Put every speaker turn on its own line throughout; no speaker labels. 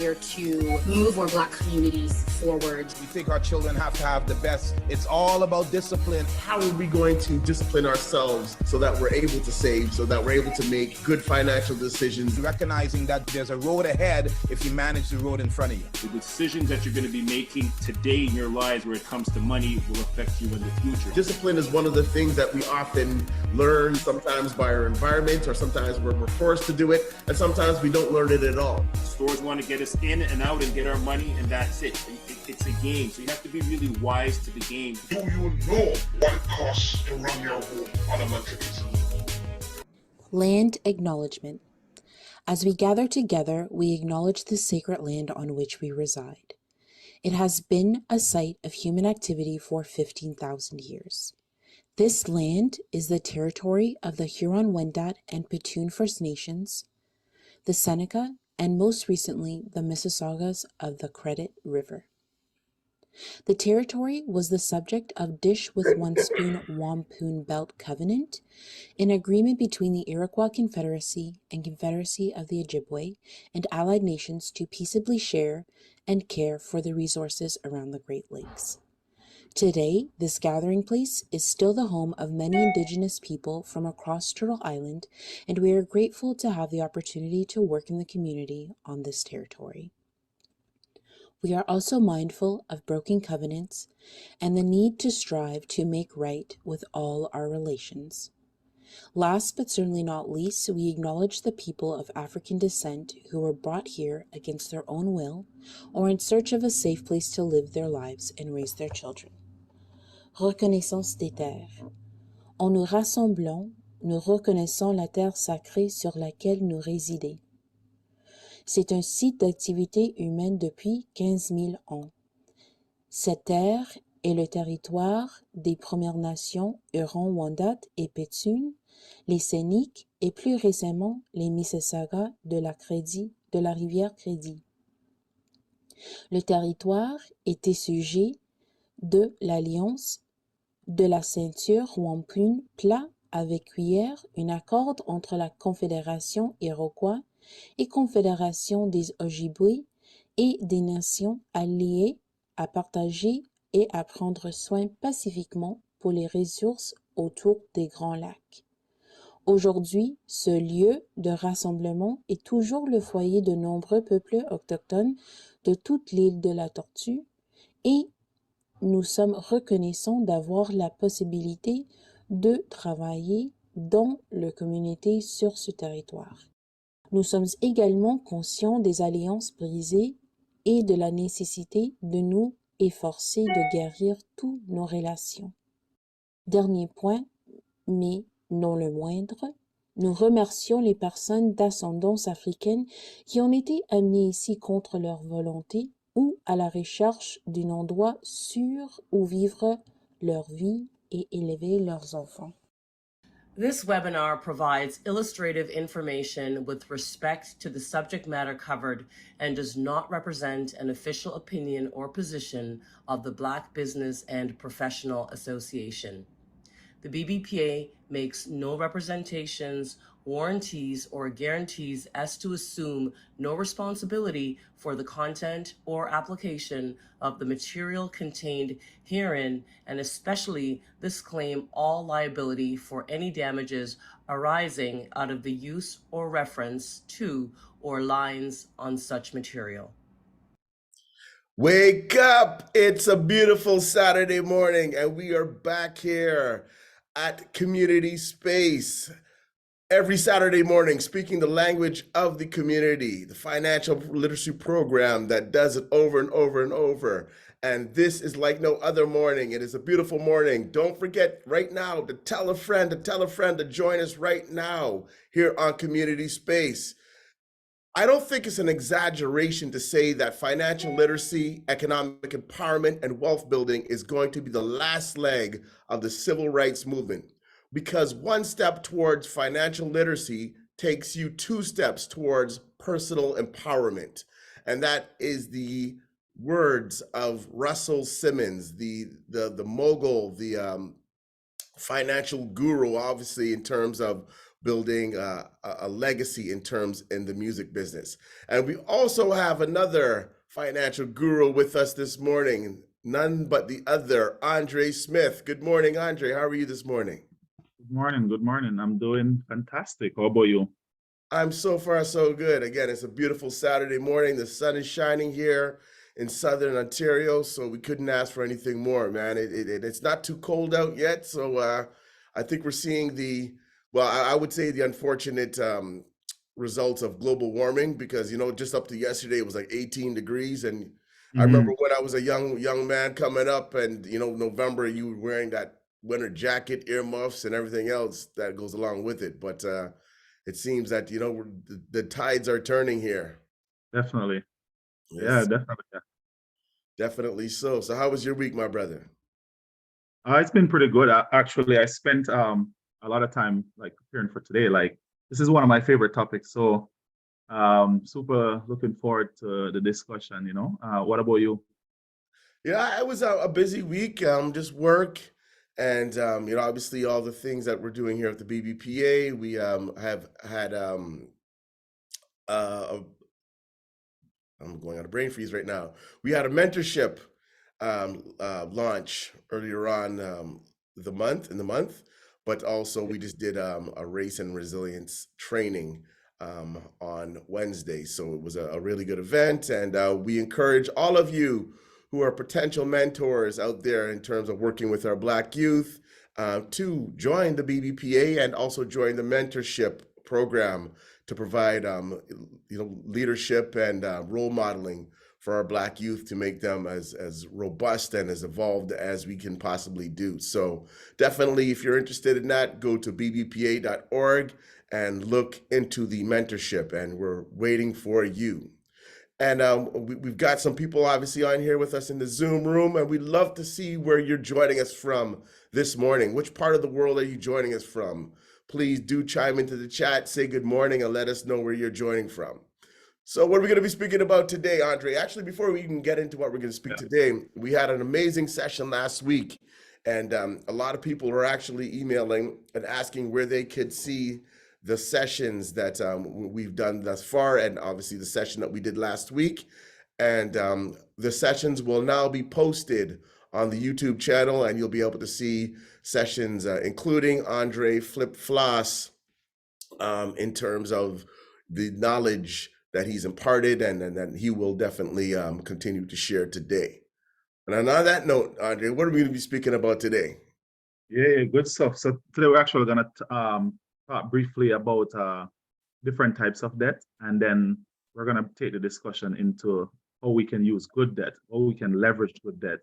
to move our Black communities forward.
We think our children have to have the best. It's all about discipline.
How are we going to discipline ourselves so that we're able to save, so that we're able to make good financial decisions?
Recognizing that there's a road ahead if you manage the road in front of you.
The decisions that you're going to be making today in your lives where it comes to money will affect you in the future.
Discipline is one of the things that we often learn, sometimes by our environment, or sometimes we're forced to do it, and sometimes we don't learn it at all.
Stores want to get us in and out and get our money, and that's it. It's a game, so you have to be really wise to the game.
Do you know what it costs to run your home on a monthly basis?
Land acknowledgement. As we gather together, we acknowledge the sacred land on which we reside. It has been a site of human activity for 15,000 years. This land is the territory of the Huron-Wendat and Petun First Nations, the Seneca, and most recently, the Mississaugas of the Credit River. The territory was the subject of Dish with One Spoon Wampum Belt Covenant, an agreement between the Iroquois Confederacy and Confederacy of the Ojibwe and allied nations to peaceably share and care for the resources around the Great Lakes. Today, this gathering place is still the home of many Indigenous people from across Turtle Island, and we are grateful to have the opportunity to work in the community on this territory. We are also mindful of broken covenants and the need to strive to make right with all our relations. Last but certainly not least, we acknowledge the people of African descent who were brought here against their own will or in search of a safe place to live their lives and raise their children. Reconnaissance des terres. En nous rassemblant, nous reconnaissons la terre sacrée sur laquelle nous résidons. C'est un site d'activité humaine depuis 15 000 ans. Cette terre est le territoire des Premières Nations Huron-Wendat et Petun, les Séniques et plus récemment les Mississaugas de la rivière Crédit. Le territoire était sujet de l'alliance de la ceinture Wampum plat avec cuillère, un accord entre la Confédération Iroquois et Confédération des Ojibwe et des nations alliées à partager et à prendre soin pacifiquement pour les ressources autour des Grands Lacs. Aujourd'hui, ce lieu de rassemblement est toujours le foyer de nombreux peuples autochtones de toute l'île de la Tortue et nous sommes reconnaissants d'avoir la possibilité de travailler dans la communauté sur ce territoire. Nous sommes également conscients des alliances brisées et de la nécessité de nous efforcer de guérir toutes nos relations. Dernier point, mais non le moindre, nous remercions les personnes d'ascendance africaine qui ont été amenées ici contre leur volonté ou à la recherche d'un endroit sûr où vivre leur vie et élever leurs enfants.
This webinar provides illustrative information with respect to the subject matter covered and does not represent an official opinion or position of the Black Business and Professional Association. The BBPA makes no representations, warranties, or guarantees as to assume no responsibility for the content or application of the material contained herein, and especially disclaim all liability for any damages arising out of the use or reference to or lines on such material.
Wake up! It's a beautiful Saturday morning, and we are back here at Community Space. Every Saturday morning, speaking the language of the community, the financial literacy program that does it over and over and over. And this is like no other morning. It is a beautiful morning. Don't forget right now to tell a friend to join us right now here on Community Space. I don't think it's an exaggeration to say that financial literacy, economic empowerment, and wealth building is going to be the last leg of the civil rights movement. Because one step towards financial literacy takes you 2 steps towards personal empowerment. And that is the words of Russell Simmons, the mogul, the financial guru, obviously, in terms of building a legacy in terms in the music business. And we also have another financial guru with us this morning, none but the other Andre Smith. Good morning, Andre. How are you this morning?
Good morning. Good morning. I'm doing fantastic. How about you?
I'm so far so good. Again, it's a beautiful Saturday morning. The sun is shining here in Southern Ontario, so we couldn't ask for anything more, man. It's not too cold out yet, so I think we're seeing well, I would say the unfortunate results of global warming because, just up to yesterday, it was like 18 degrees. And I remember when I was a young man coming up and, November, you were wearing that winter jacket, earmuffs, and everything else that goes along with it. But it seems that the tides are turning here.
Definitely. Yeah,
Yes,
definitely. Yeah.
definitely so. So how was your week, my brother?
It's been pretty good. Actually, I spent a lot of time like preparing for today. Like this is one of my favorite topics. So super looking forward to the discussion, What about you?
Yeah, it was a busy week, just work and obviously all the things that we're doing here at the BBPA. We have had a I'm going on a brain freeze right now. We had a mentorship launch earlier on in the month, but also we just did a race and resilience training on Wednesday. So it was a really good event, and we encourage all of you who are potential mentors out there in terms of working with our Black youth to join the BBPA and also join the mentorship program to provide leadership and role modeling for our Black youth to make them as robust and as evolved as we can possibly do. So definitely, if you're interested in that, go to bbpa.org and look into the mentorship, and we're waiting for you. And we've got some people obviously on here with us in the Zoom room, and we'd love to see where you're joining us from this morning. Which part of the world are you joining us from? Please do chime into the chat, say good morning, and let us know where you're joining from. So what are we going to be speaking about today, Andre? Actually, before we even get into what we're going to speak today, we had an amazing session last week, and a lot of people were actually emailing and asking where they could see the sessions that we've done thus far, and obviously the session that we did last week. And the sessions will now be posted on the YouTube channel, and you'll be able to see sessions, including Andre Flip Floss, in terms of the knowledge that he's imparted and that he will definitely continue to share today. And on that note, Andre, what are we going to be speaking about today?
Yeah, good stuff. So today we're actually going to talk briefly about different types of debt, and then we're going to take the discussion into how we can use good debt, how we can leverage good debt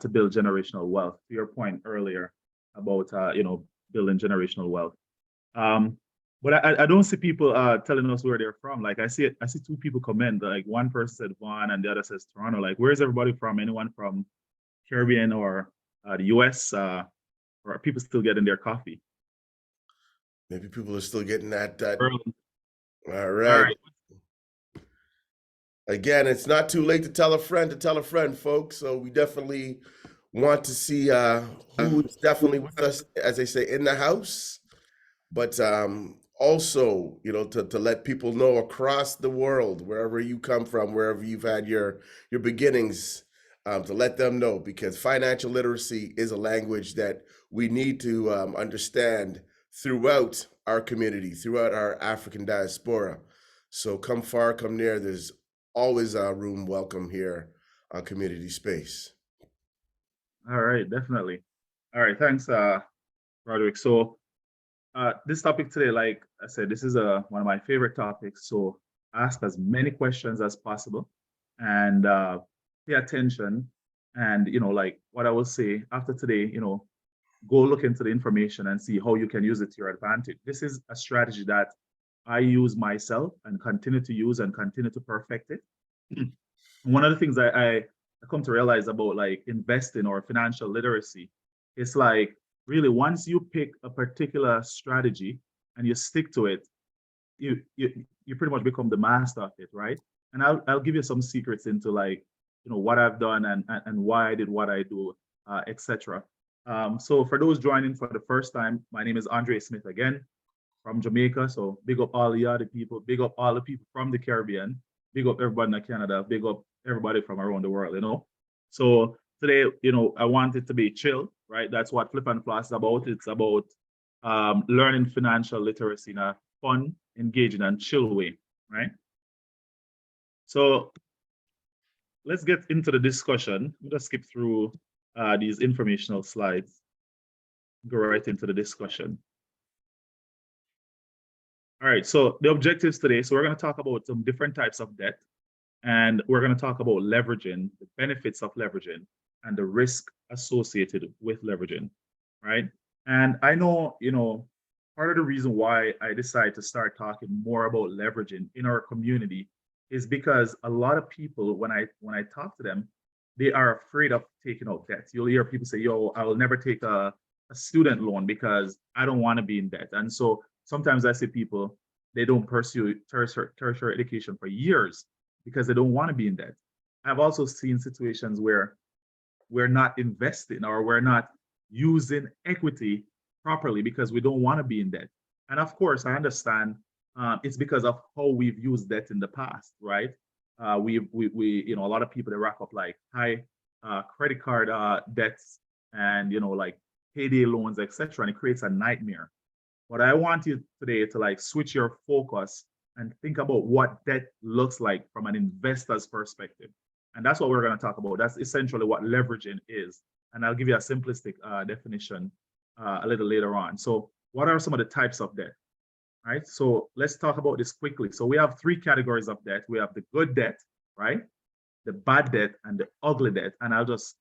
to build generational wealth. To your point earlier about building generational wealth. But I don't see people telling us where they're from. Like I see two people comment. Like one person said Vaughan and the other says Toronto. Like where's everybody from? Anyone from Caribbean or the US? Or are people still getting their coffee?
Maybe people are still getting that.
Early.
All right. Again, it's not too late to tell a friend, folks. So we definitely want to see who's definitely with us, as they say, in the house. But also, to let people know across the world, wherever you come from, wherever you've had your beginnings, to let them know, because financial literacy is a language that we need to understand throughout our community, throughout our African diaspora. So come far, come near. There's always a room welcome here on Community Space.
All right, definitely. All right, thanks, Roderick. So this topic today, like I said, this is one of my favorite topics. So ask as many questions as possible and pay attention. And, like what I will say after today, go look into the information and see how you can use it to your advantage. This is a strategy that I use myself and continue to use and continue to perfect it. One of the things I come to realize about like investing or financial literacy, it's like really once you pick a particular strategy and you stick to it, you pretty much become the master of it, right? And I'll give you some secrets into like what I've done and why I did what I do, etc. So for those joining for the first time, my name is Andre Smith again. from Jamaica. So big up all the other people, big up all the people from the Caribbean, big up everybody in Canada, big up everybody from around the world, you know. So today, you know, I want it to be chill, right? That's what Flip and Floss is about. It's about learning financial literacy in a fun, engaging, and chill way, right? So let's get into the discussion. I'm gonna skip through these informational slides, go right into the discussion. All right, so the objectives today, so we're gonna talk about some different types of debt, and we're gonna talk about leveraging, the benefits of leveraging, and the risk associated with leveraging, right? And I know, you know, part of the reason why I decided to start talking more about leveraging in our community is because a lot of people, when I talk to them, they are afraid of taking out debt. You'll hear people say, yo, I will never take a student loan because I don't want to be in debt. And so sometimes I see people, they don't pursue tertiary education for years because they don't want to be in debt. I've also seen situations where we're not investing or we're not using equity properly because we don't want to be in debt. And of course, I understand it's because of how we've used debt in the past, right? We you know, a lot of people, they rack up like high credit card debts and, you know, like payday loans, etc. And it creates a nightmare. But I want you today to like switch your focus and think about what debt looks like from an investor's perspective. And that's what we're going to talk about. That's essentially what leveraging is. And I'll give you a simplistic definition a little later on. So what are some of the types of debt? Right? So let's talk about this quickly. So we have three categories of debt. We have the good debt, right? The bad debt and the ugly debt. And I'll just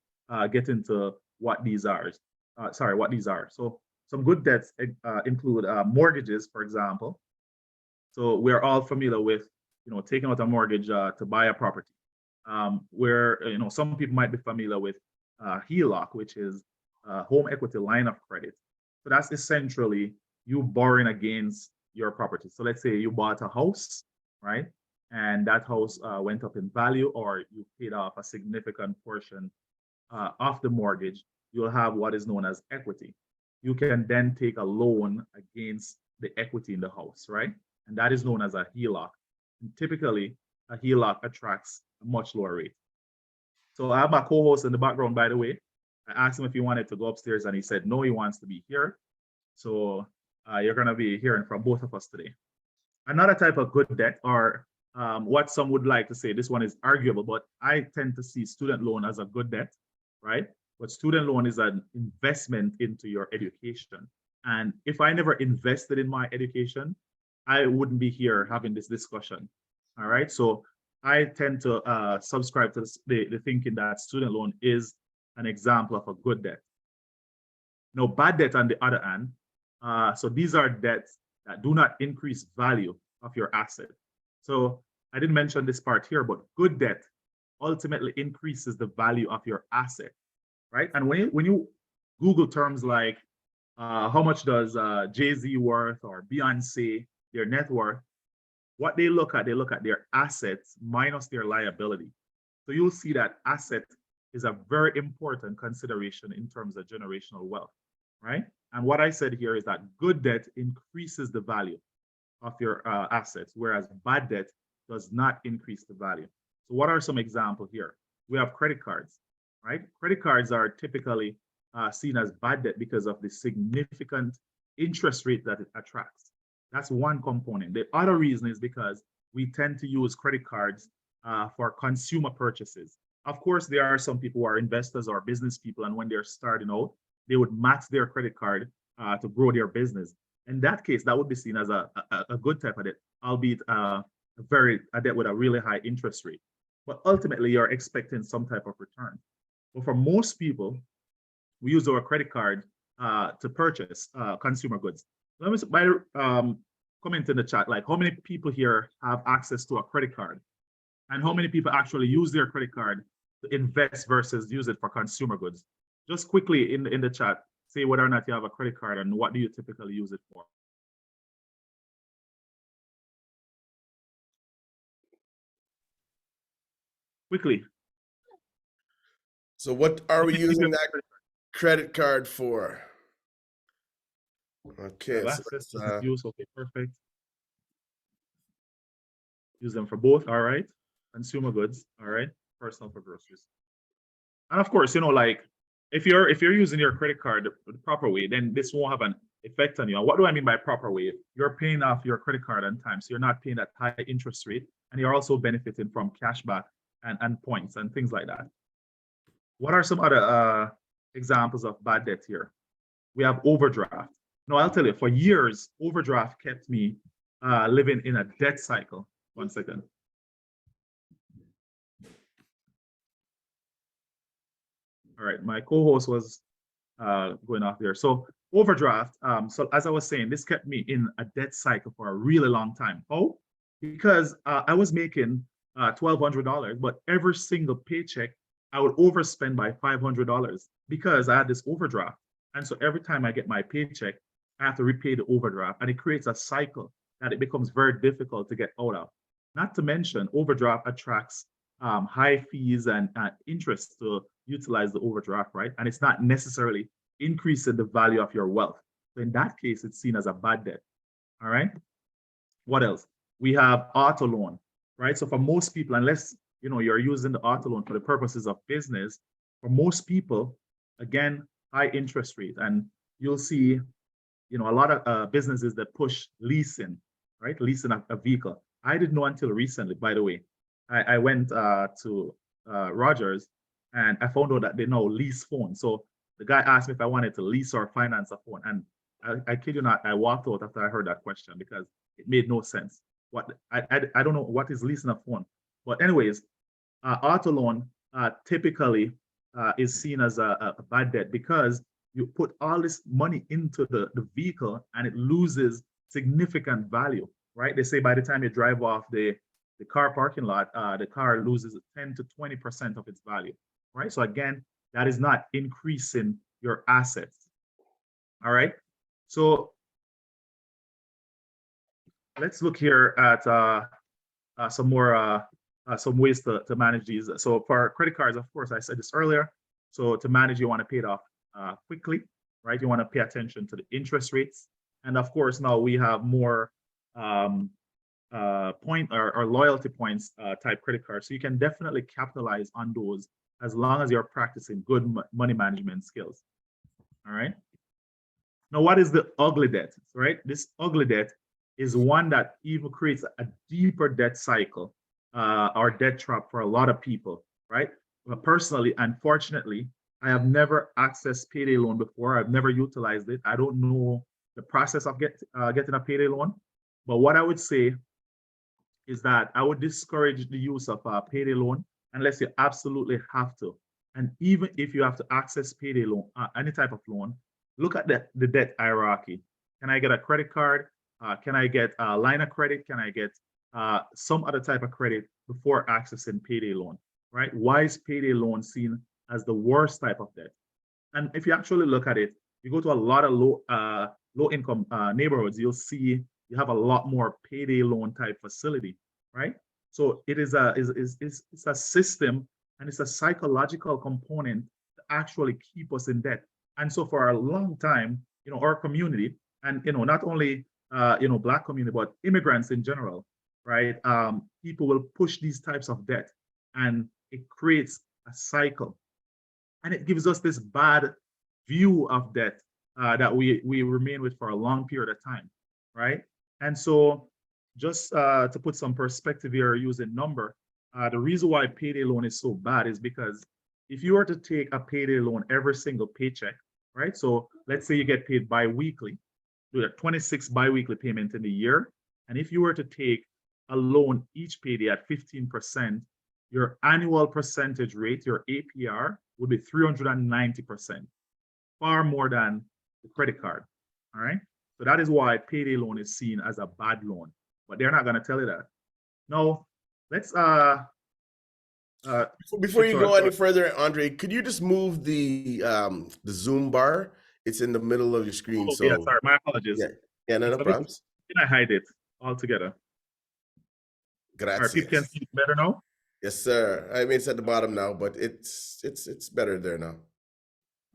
get into what these are. What these are. So some good debts include mortgages, for example. So we're all familiar with, you know, taking out a mortgage to buy a property. Where, you know, some people might be familiar with HELOC, which is home equity line of credit. So that's essentially you borrowing against your property. So let's say you bought a house, right? And that house went up in value, or you paid off a significant portion of the mortgage. You'll have what is known as equity. You can then take a loan against the equity in the house, right? And that is known as a HELOC. And typically, a HELOC attracts a much lower rate. So I have my co-host in the background, by the way. I asked him if he wanted to go upstairs, and he said no, he wants to be here. So you're going to be hearing from both of us today. Another type of good debt, or what some would like to say, this one is arguable, but I tend to see student loan as a good debt, right? But student loan is an investment into your education. And if I never invested in my education, I wouldn't be here having this discussion. All right. So I tend to subscribe to the thinking that student loan is an example of a good debt. Now, bad debt on the other hand, so these are debts that do not increase value of your asset. So I didn't mention this part here, but good debt ultimately increases the value of your asset, right? And when you Google terms like how much does Jay-Z worth or Beyonce, their net worth, what they look at their assets minus their liability. So you'll see that asset is a very important consideration in terms of generational wealth, right? And what I said here is that good debt increases the value of your assets, whereas bad debt does not increase the value. So what are some examples here? We have credit cards, right? Credit cards are typically seen as bad debt because of the significant interest rate that it attracts. That's one component. The other reason is because we tend to use credit cards for consumer purchases. Of course, there are some people who are investors or business people, and when they're starting out, they would max their credit card to grow their business. In that case, that would be seen as a good type of debt, albeit a debt with a really high interest rate. But ultimately, you're expecting some type of return. But for most people, we use our credit card to purchase consumer goods. Let me comment in the chat, like how many people here have access to a credit card, and how many people actually use their credit card to invest versus use it for consumer goods? Just quickly in the chat, say whether or not you have a credit card and what do you typically use it for? Quickly.
So what are we using that credit card for? Okay,
Have
so
access,
let's,
business use. Okay, perfect. Use them for both. All right. Consumer goods. All right. Personal for groceries. And of course, like if you're using your credit card the proper way, then this won't have an effect on you. And what do I mean by proper way? You're paying off your credit card on time, so you're not paying that high interest rate, and you're also benefiting from cashback and points and things like that. What are some other examples of bad debt here? We have overdraft. No, I'll tell you, for years, overdraft kept me living in a debt cycle. 1 second. All right, my co-host was going off there. So overdraft, so as I was saying, this kept me in a debt cycle for a really long time. Oh, because I was making $1,200, but every single paycheck, I would overspend by $500 because I had this overdraft. And so every time I get my paycheck, I have to repay the overdraft. And it creates a cycle that it becomes very difficult to get out of. Not to mention, overdraft attracts high fees and interest to utilize the overdraft, right? And it's not necessarily increasing the value of your wealth. So in that case, it's seen as a bad debt. All right. What else? We have auto loan, right? So for most people, unless you're using the auto loan for the purposes of business, for most people, again, high interest rate. And you'll see, a lot of businesses that push leasing, right? Leasing a vehicle. I didn't know until recently, by the way. I went to Rogers and I found out that they now lease phones. So the guy asked me if I wanted to lease or finance a phone. And I kid you not, I walked out after I heard that question because it made no sense. I don't know what is leasing a phone. But anyways, auto loan typically is seen as a bad debt because you put all this money into the vehicle and it loses significant value, right? They say by the time you drive off the car parking lot, the car loses 10 to 20% of its value, right? So again, that is not increasing your assets. All right. So let's look here at some more some ways to manage these. So for credit cards, of course, I said this earlier. So to manage, you want to pay it off quickly, right? You want to pay attention to the interest rates. And of course, now we have more point or loyalty points type credit cards. So you can definitely capitalize on those as long as you're practicing good money management skills. All right. Now, what is the ugly debt, right? This ugly debt is one that even creates a deeper debt cycle or debt trap for a lot of people, right? But personally, unfortunately, I have never accessed payday loan before. I've never utilized it. I don't know the process of getting a payday loan. But what I would say is that I would discourage the use of a payday loan unless you absolutely have to. And even if you have to access payday loan, any type of loan, look at the debt hierarchy. Can I get a credit card? Can I get a line of credit? Can I get some other type of credit before accessing payday loan, right? Why is payday loan seen as the worst type of debt? And if you actually look at it, you go to a lot of low income neighborhoods, you'll see you have a lot more payday loan type facility, right? So it is it's a system and it's a psychological component to actually keep us in debt. And so for a long time, our community and, not only, Black community, but immigrants in general, right? People will push these types of debt and it creates a cycle. And it gives us this bad view of debt that we remain with for a long period of time, right? And so just to put some perspective here using number, the reason why payday loan is so bad is because if you were to take a payday loan every single paycheck, right? So let's say you get paid bi-weekly, do a 26 bi-weekly payment in the year. And if you were to take a loan each payday at 15%, your annual percentage rate, your APR, would be 390%, far more than the credit card, all right? So that is why payday loan is seen as a bad loan, but they're not gonna tell you that. No, let's
before you go any further, Andre, could you just move the Zoom bar? It's in the middle of your screen.
Oh, so yeah, sorry, my apologies.
Yeah, no problems.
Can I hide it altogether?
Gracias.
All right, people can see it better now?
Yes, sir. I mean, it's at the bottom now, but it's better there now.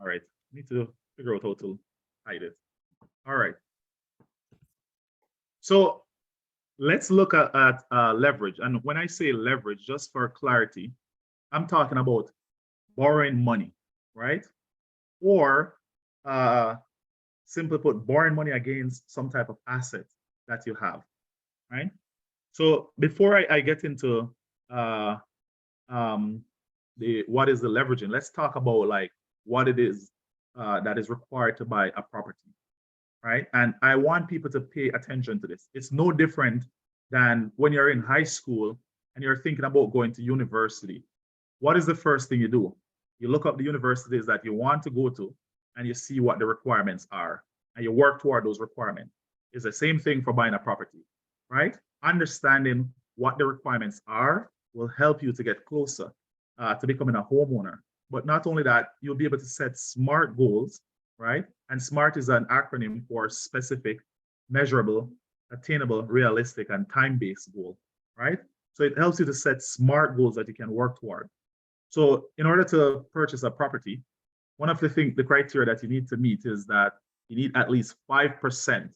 All right, need to figure out how to hide it. All right. So let's look at leverage. And when I say leverage, just for clarity, I'm talking about borrowing money, right? Or simply put, borrowing money against some type of asset that you have, right? So before I get into what is the leveraging, let's talk about like what it is that is required to buy a property, right? And I want people to pay attention to this. It's no different than when you're in high school and you're thinking about going to university. What is the first thing you do? You look up the universities that you want to go to and you see what the requirements are and you work toward those requirements. It's the same thing for buying a property, right? Understanding what the requirements are will help you to get closer to becoming a homeowner. But not only that, you'll be able to set SMART goals, right? And SMART is an acronym for specific, measurable, attainable, realistic, and time-based goal, right? So it helps you to set SMART goals that you can work toward. So in order to purchase a property, one of the criteria that you need to meet is that you need at least 5%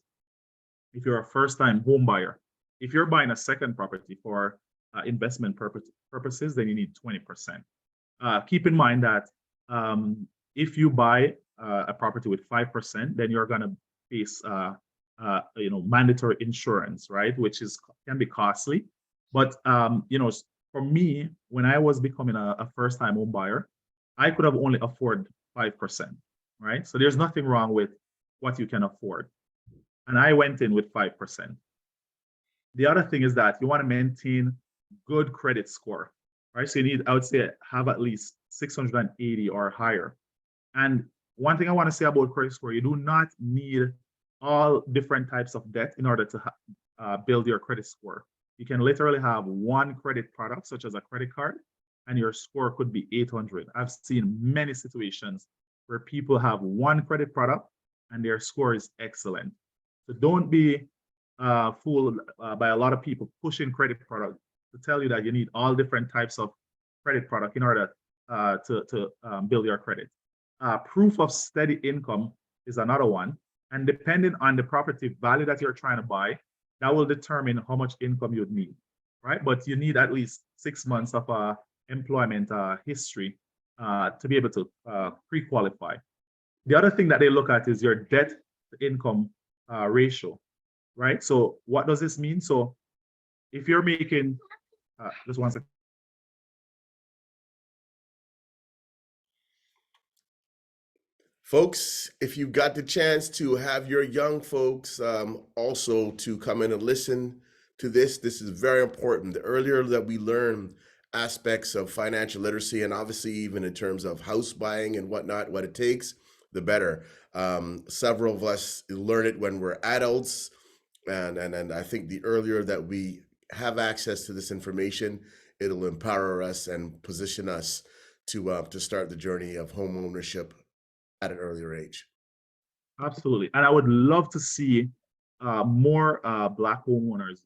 if you're a first-time home buyer. If you're buying a second property for investment purposes, then you need 20%. Keep in mind that if you buy a property with 5%, then you're going to face mandatory insurance, right? Which can be costly. But for me, when I was becoming a first-time home buyer, I could have only afforded 5%, right? So there's nothing wrong with what you can afford. And I went in with 5%. The other thing is that you want to maintain good credit score, right? So you need, I would say, have at least 680 or higher. And one thing I want to say about credit score, you do not need all different types of debt in order to build your credit score. You can literally have one credit product, such as a credit card, and your score could be 800. I've seen many situations where people have one credit product and their score is excellent. So don't be fooled by a lot of people pushing credit product to tell you that you need all different types of credit product in order to build your credit. Proof of steady income is another one. And depending on the property value that you're trying to buy, that will determine how much income you'd need, right? But you need at least 6 months of employment history to be able to pre-qualify. The other thing that they look at is your debt to income ratio, right? So what does this mean? So if you're making, just one second.
Folks, if you got the chance to have your young folks also to come in and listen to this is very important. The earlier that we learn aspects of financial literacy, and obviously even in terms of house buying and whatnot, what it takes, the better. Several of us learn it when we're adults, and I think the earlier that we have access to this information, it'll empower us and position us to start the journey of home ownership at an earlier age.
Absolutely. And I would love to see more Black homeowners.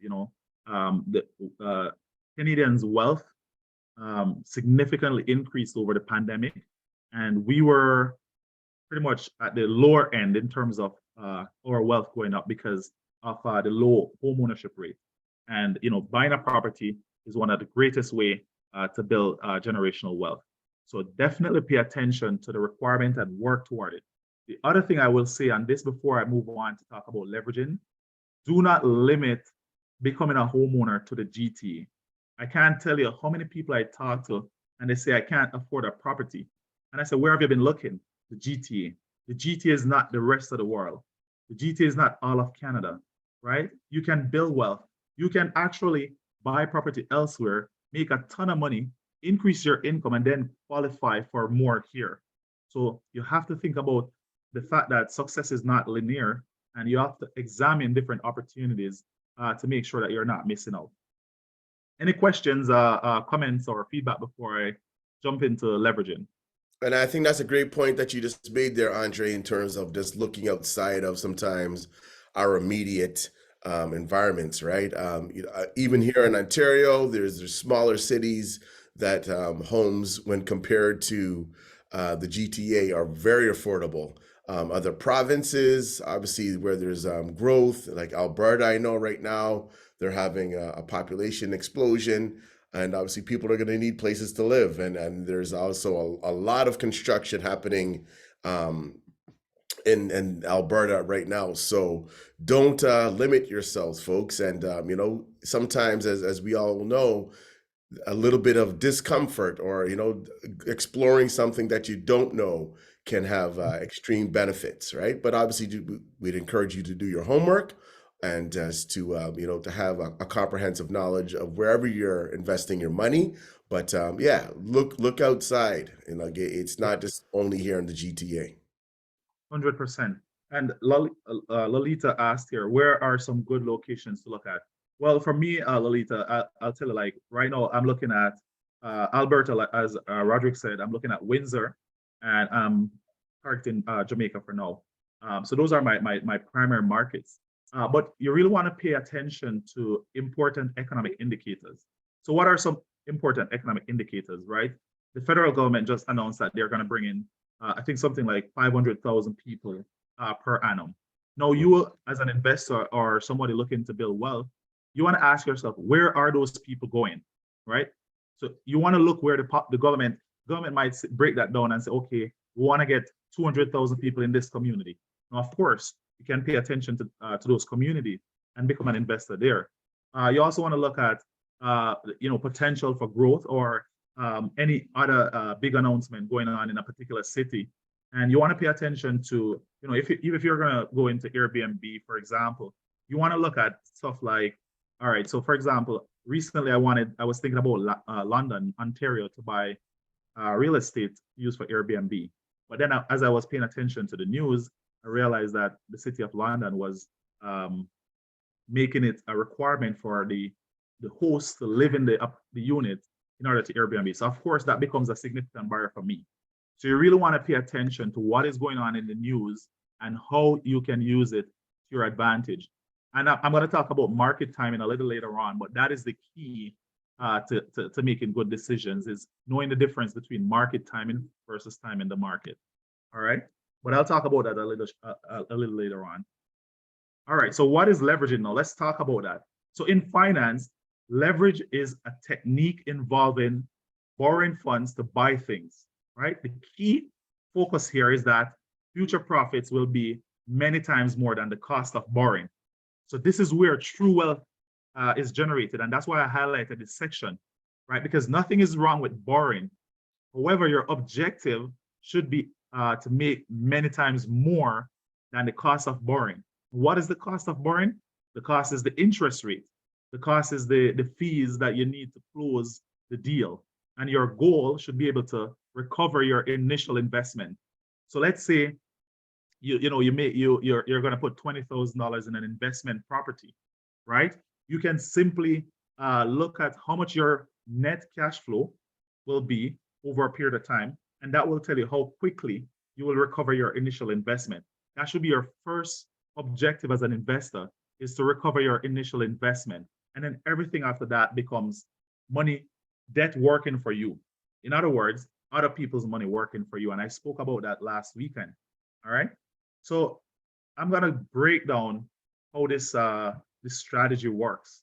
The Canadians' wealth significantly increased over the pandemic. And we were pretty much at the lower end in terms of our wealth going up because of the low home ownership rate. And, buying a property is one of the greatest way to build generational wealth. So definitely pay attention to the requirement and work toward it. The other thing I will say on this before I move on to talk about leveraging, do not limit becoming a homeowner to the GTA. I can't tell you how many people I talk to and they say, I can't afford a property. And I say, where have you been looking? The GTA. The GTA is not the rest of the world. The GTA is not all of Canada, right? You can build wealth. You can actually buy property elsewhere, make a ton of money, increase your income, and then qualify for more here. So you have to think about the fact that success is not linear, and you have to examine different opportunities to make sure that you're not missing out. Any questions, comments, or feedback before I jump into leveraging?
And I think that's a great point that you just made there, Andre, in terms of just looking outside of sometimes our immediate environments, right? Even here in Ontario, there's smaller cities that homes, when compared to the GTA, are very affordable. other provinces, obviously where there's growth, like Alberta. I know right now they're having a population explosion, and obviously people are going to need places to live, and there's also a lot of construction happening in Alberta right now. So don't limit yourselves, folks. And sometimes, as we all know, a little bit of discomfort or exploring something that you don't know can have extreme benefits, right? But obviously we'd encourage you to do your homework and just to to have a comprehensive knowledge of wherever you're investing your money. But yeah, look outside, and it's not just only here in the GTA.
100%. And Lolita asked here, where are some good locations to look at? Well, for me, Lolita, I'll tell you, like right now, I'm looking at Alberta, like, as Roderick said, I'm looking at Windsor, and I'm targeting Jamaica for now. So those are my primary markets. But you really want to pay attention to important economic indicators. So what are some important economic indicators, right? The federal government just announced that they're going to bring in, I think, something like 500,000 people per annum. Now, you as an investor or somebody looking to build wealth, you want to ask yourself, where are those people going, right? So you want to look where the government might break that down and say, okay, we want to get 200,000 people in this community. Now, of course, you can pay attention to those communities and become an investor there. You also want to look at potential for growth or any other big announcement going on in a particular city. And you want to pay attention to, if you're going to go into Airbnb, for example, you want to look at stuff like, all right, so for example, recently I was thinking about London, Ontario, to buy real estate used for Airbnb. But then as I was paying attention to the news, I realized that the city of London was making it a requirement for the host to live in the unit in order to Airbnb. So of course that becomes a significant barrier for me. So you really want to pay attention to what is going on in the news and how you can use it to your advantage. And I'm going to talk about market timing a little later on, but that is the key to making good decisions, is knowing the difference between market timing versus time in the market. All right, but I'll talk about that a little later on. All right, so what is leveraging now? Let's talk about that. So in finance, leverage is a technique involving borrowing funds to buy things, right? The key focus here is that future profits will be many times more than the cost of borrowing. So this is where true wealth is generated. And that's why I highlighted this section, right? Because nothing is wrong with borrowing. However, your objective should be to make many times more than the cost of borrowing. What is the cost of borrowing? The cost is the interest rate. The cost is the fees that you need to close the deal. And your goal should be able to recover your initial investment. So let's say you're going to put $20,000 in an investment property, right? You can simply look at how much your net cash flow will be over a period of time, and that will tell you how quickly you will recover your initial investment. That should be your first objective as an investor, is to recover your initial investment. And then everything after that becomes money, debt working for you. In other words, other people's money working for you. And I spoke about that last weekend. All right. So I'm going to break down how this strategy works,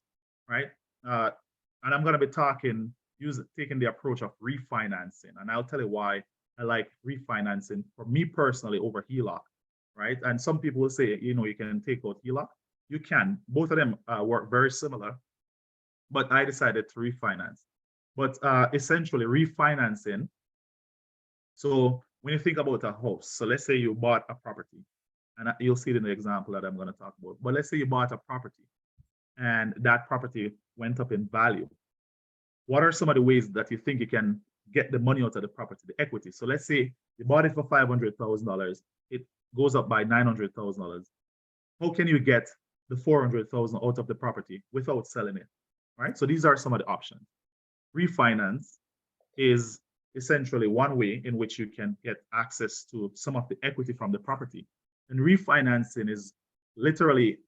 right? And I'm going to be taking the approach of refinancing. And I'll tell you why I like refinancing for me personally over HELOC, right? And some people will say, you can take out HELOC. You can. Both of them work very similar, but I decided to refinance. But essentially refinancing, so when you think about a house, so let's say you bought a property, and you'll see it in the example that I'm going to talk about, but let's say you bought a property and that property went up in value. What are some of the ways that you think you can get the money out of the property, the equity? So let's say you bought it for $500,000, it goes up by $900,000. How can you get the $400,000 out of the property without selling it, right? So these are some of the options. Refinance is essentially one way in which you can get access to some of the equity from the property. And refinancing is literally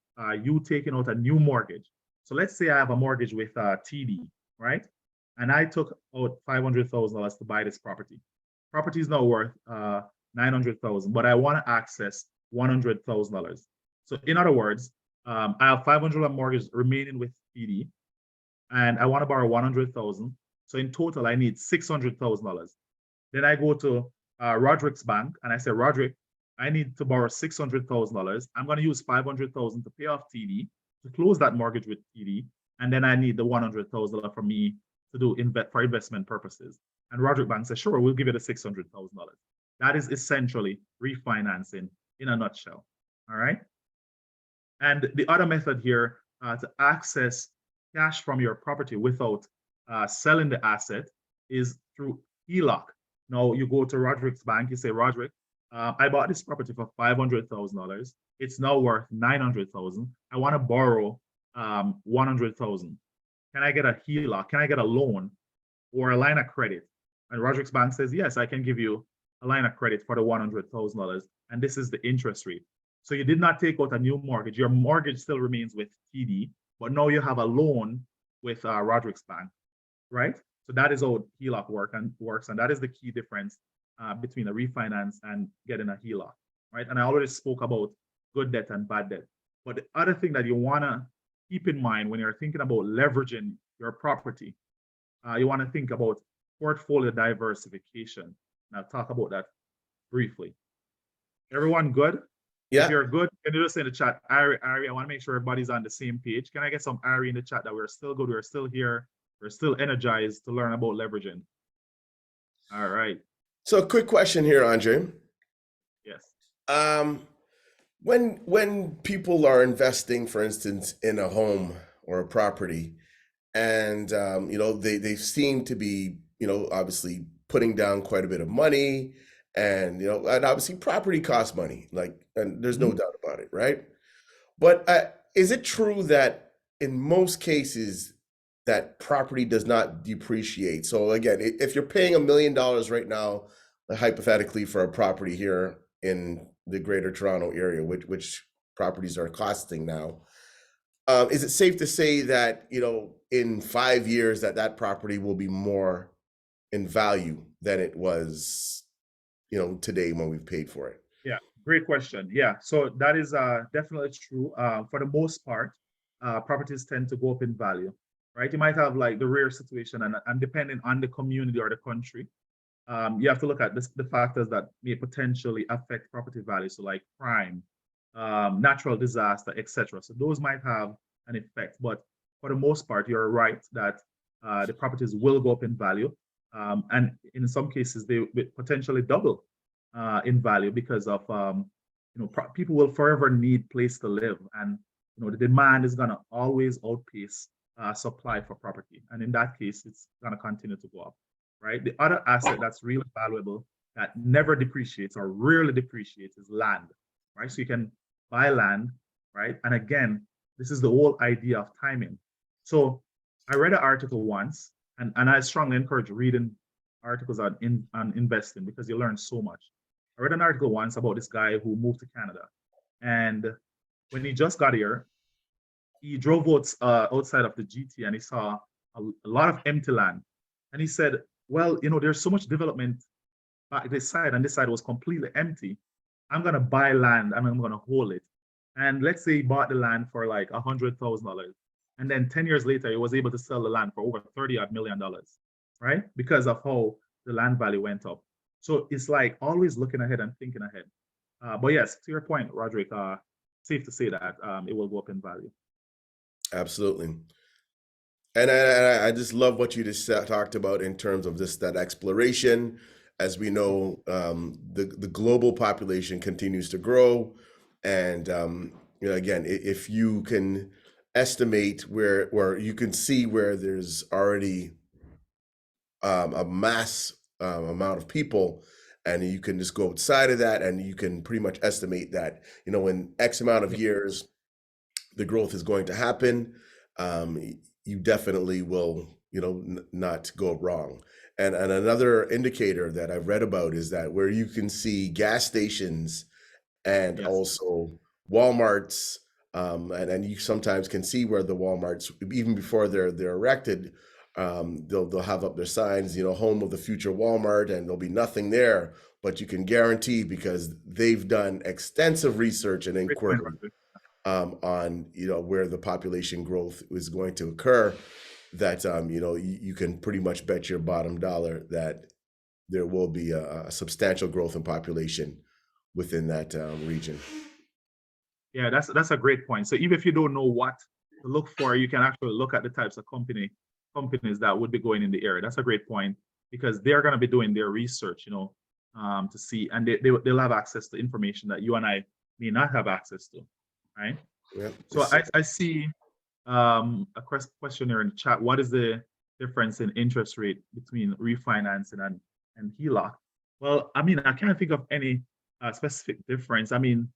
you taking out a new mortgage. So let's say I have a mortgage with TD, right? And I took out $500,000 to buy this property. Property is now worth $900,000, but I want to access $100,000. So in other words, I have $500 mortgage remaining with TD, and I want to borrow $100,000. So in total, I need $600,000. Then I go to Roderick's bank and I say, Roderick, I need to borrow $600,000. I'm going to use $500,000 to pay off TD, to close that mortgage with TD, and then I need the $100,000 for me to do for investment purposes. And Roderick Bank says, sure, we'll give you the $600,000. That is essentially refinancing in a nutshell. All right. And the other method here to access cash from your property without selling the asset is through HELOC. Now you go to Roderick's bank, you say, Roderick, I bought this property for $500,000. It's now worth $900,000. I want to borrow $100,000. Can I get a HELOC? Can I get a loan or a line of credit? And Roderick's bank says, yes, I can give you a line of credit for the $100,000. And this is the interest rate. So you did not take out a new mortgage. Your mortgage still remains with TD, but now you have a loan with Roderick's bank, right? So that is how HELOC works, and that is the key difference between a refinance and getting a HELOC, right? And I already spoke about good debt and bad debt. But the other thing that you want to keep in mind when you're thinking about leveraging your property, you want to think about portfolio diversification. And I'll talk about that briefly. Everyone good?
Yeah.
If you're good, can you just say in the chat, Ari, I want to make sure everybody's on the same page. Can I get some Ari in the chat that we're still good, we're still here, we're still energized to learn about leveraging? All right.
So a quick question here, Andre.
Yes.
When people are investing, for instance, in a home or a property, and they seem to be, obviously putting down quite a bit of money, and and obviously property costs money, and there's no doubt about it, right? But is it true that in most cases that property does not depreciate? So again, if you're paying $1 million right now, hypothetically, for a property here in the Greater Toronto area, which properties are costing now, is it safe to say that in 5 years that property will be more in value than it was today when we've paid for it?
Yeah, great question. Yeah, so that is definitely true. For the most part, properties tend to go up in value, right? You might have like the rare situation, and depending on the community or the country, you have to look at the factors that may potentially affect property value. So like crime, natural disaster, etc. So those might have an effect, but for the most part, you're right that the properties will go up in value. And in some cases, they will potentially double in value because of, people will forever need place to live. And, the demand is going to always outpace supply for property. And in that case, it's going to continue to go up, right? The other asset that's really valuable that never depreciates or rarely depreciates is land, right? So you can buy land, right? And again, this is the whole idea of timing. So I read an article once, and I strongly encourage reading articles on investing because you learn so much. I read an article once about this guy who moved to Canada. And when he just got here, he drove outside of the GT and he saw a lot of empty land. And he said, well, there's so much development back this side, and this side was completely empty. I'm going to buy land and I'm going to hold it. And let's say he bought the land for like $100,000. And then 10 years later, he was able to sell the land for over $30 million, right? Because of how the land value went up. So it's like always looking ahead and thinking ahead. But yes, to your point, Roderick, safe to say that it will go up in value.
Absolutely. And I just love what you just talked about in terms of that exploration. As we know, the global population continues to grow. And, again, if you can estimate where you can see where there's already a mass amount of people, and you can just go outside of that and you can pretty much estimate that, in X amount of years, the growth is going to happen. You definitely will, not go wrong. And another indicator that I've read about is that where you can see gas stations and also Walmarts, and you sometimes can see where the Walmarts, even before they're erected, They'll have up their signs, home of the future Walmart, and there'll be nothing there. But you can guarantee, because they've done extensive research and
Great point,
inquiry
Roderick.
on where the population growth is going to occur, that you can pretty much bet your bottom dollar that there will be a substantial growth in population within that region.
Yeah, that's a great point. So even if you don't know what to look for, you can actually look at the types of companies that would be going in the area. That's a great point, because they're going to be doing their research, to see, and they'll have access to information that you and I may not have access to, right?
Yeah.
So I see a question here in the chat. What is the difference in interest rate between refinancing and HELOC? Well, I mean, I can't think of any specific difference. I mean,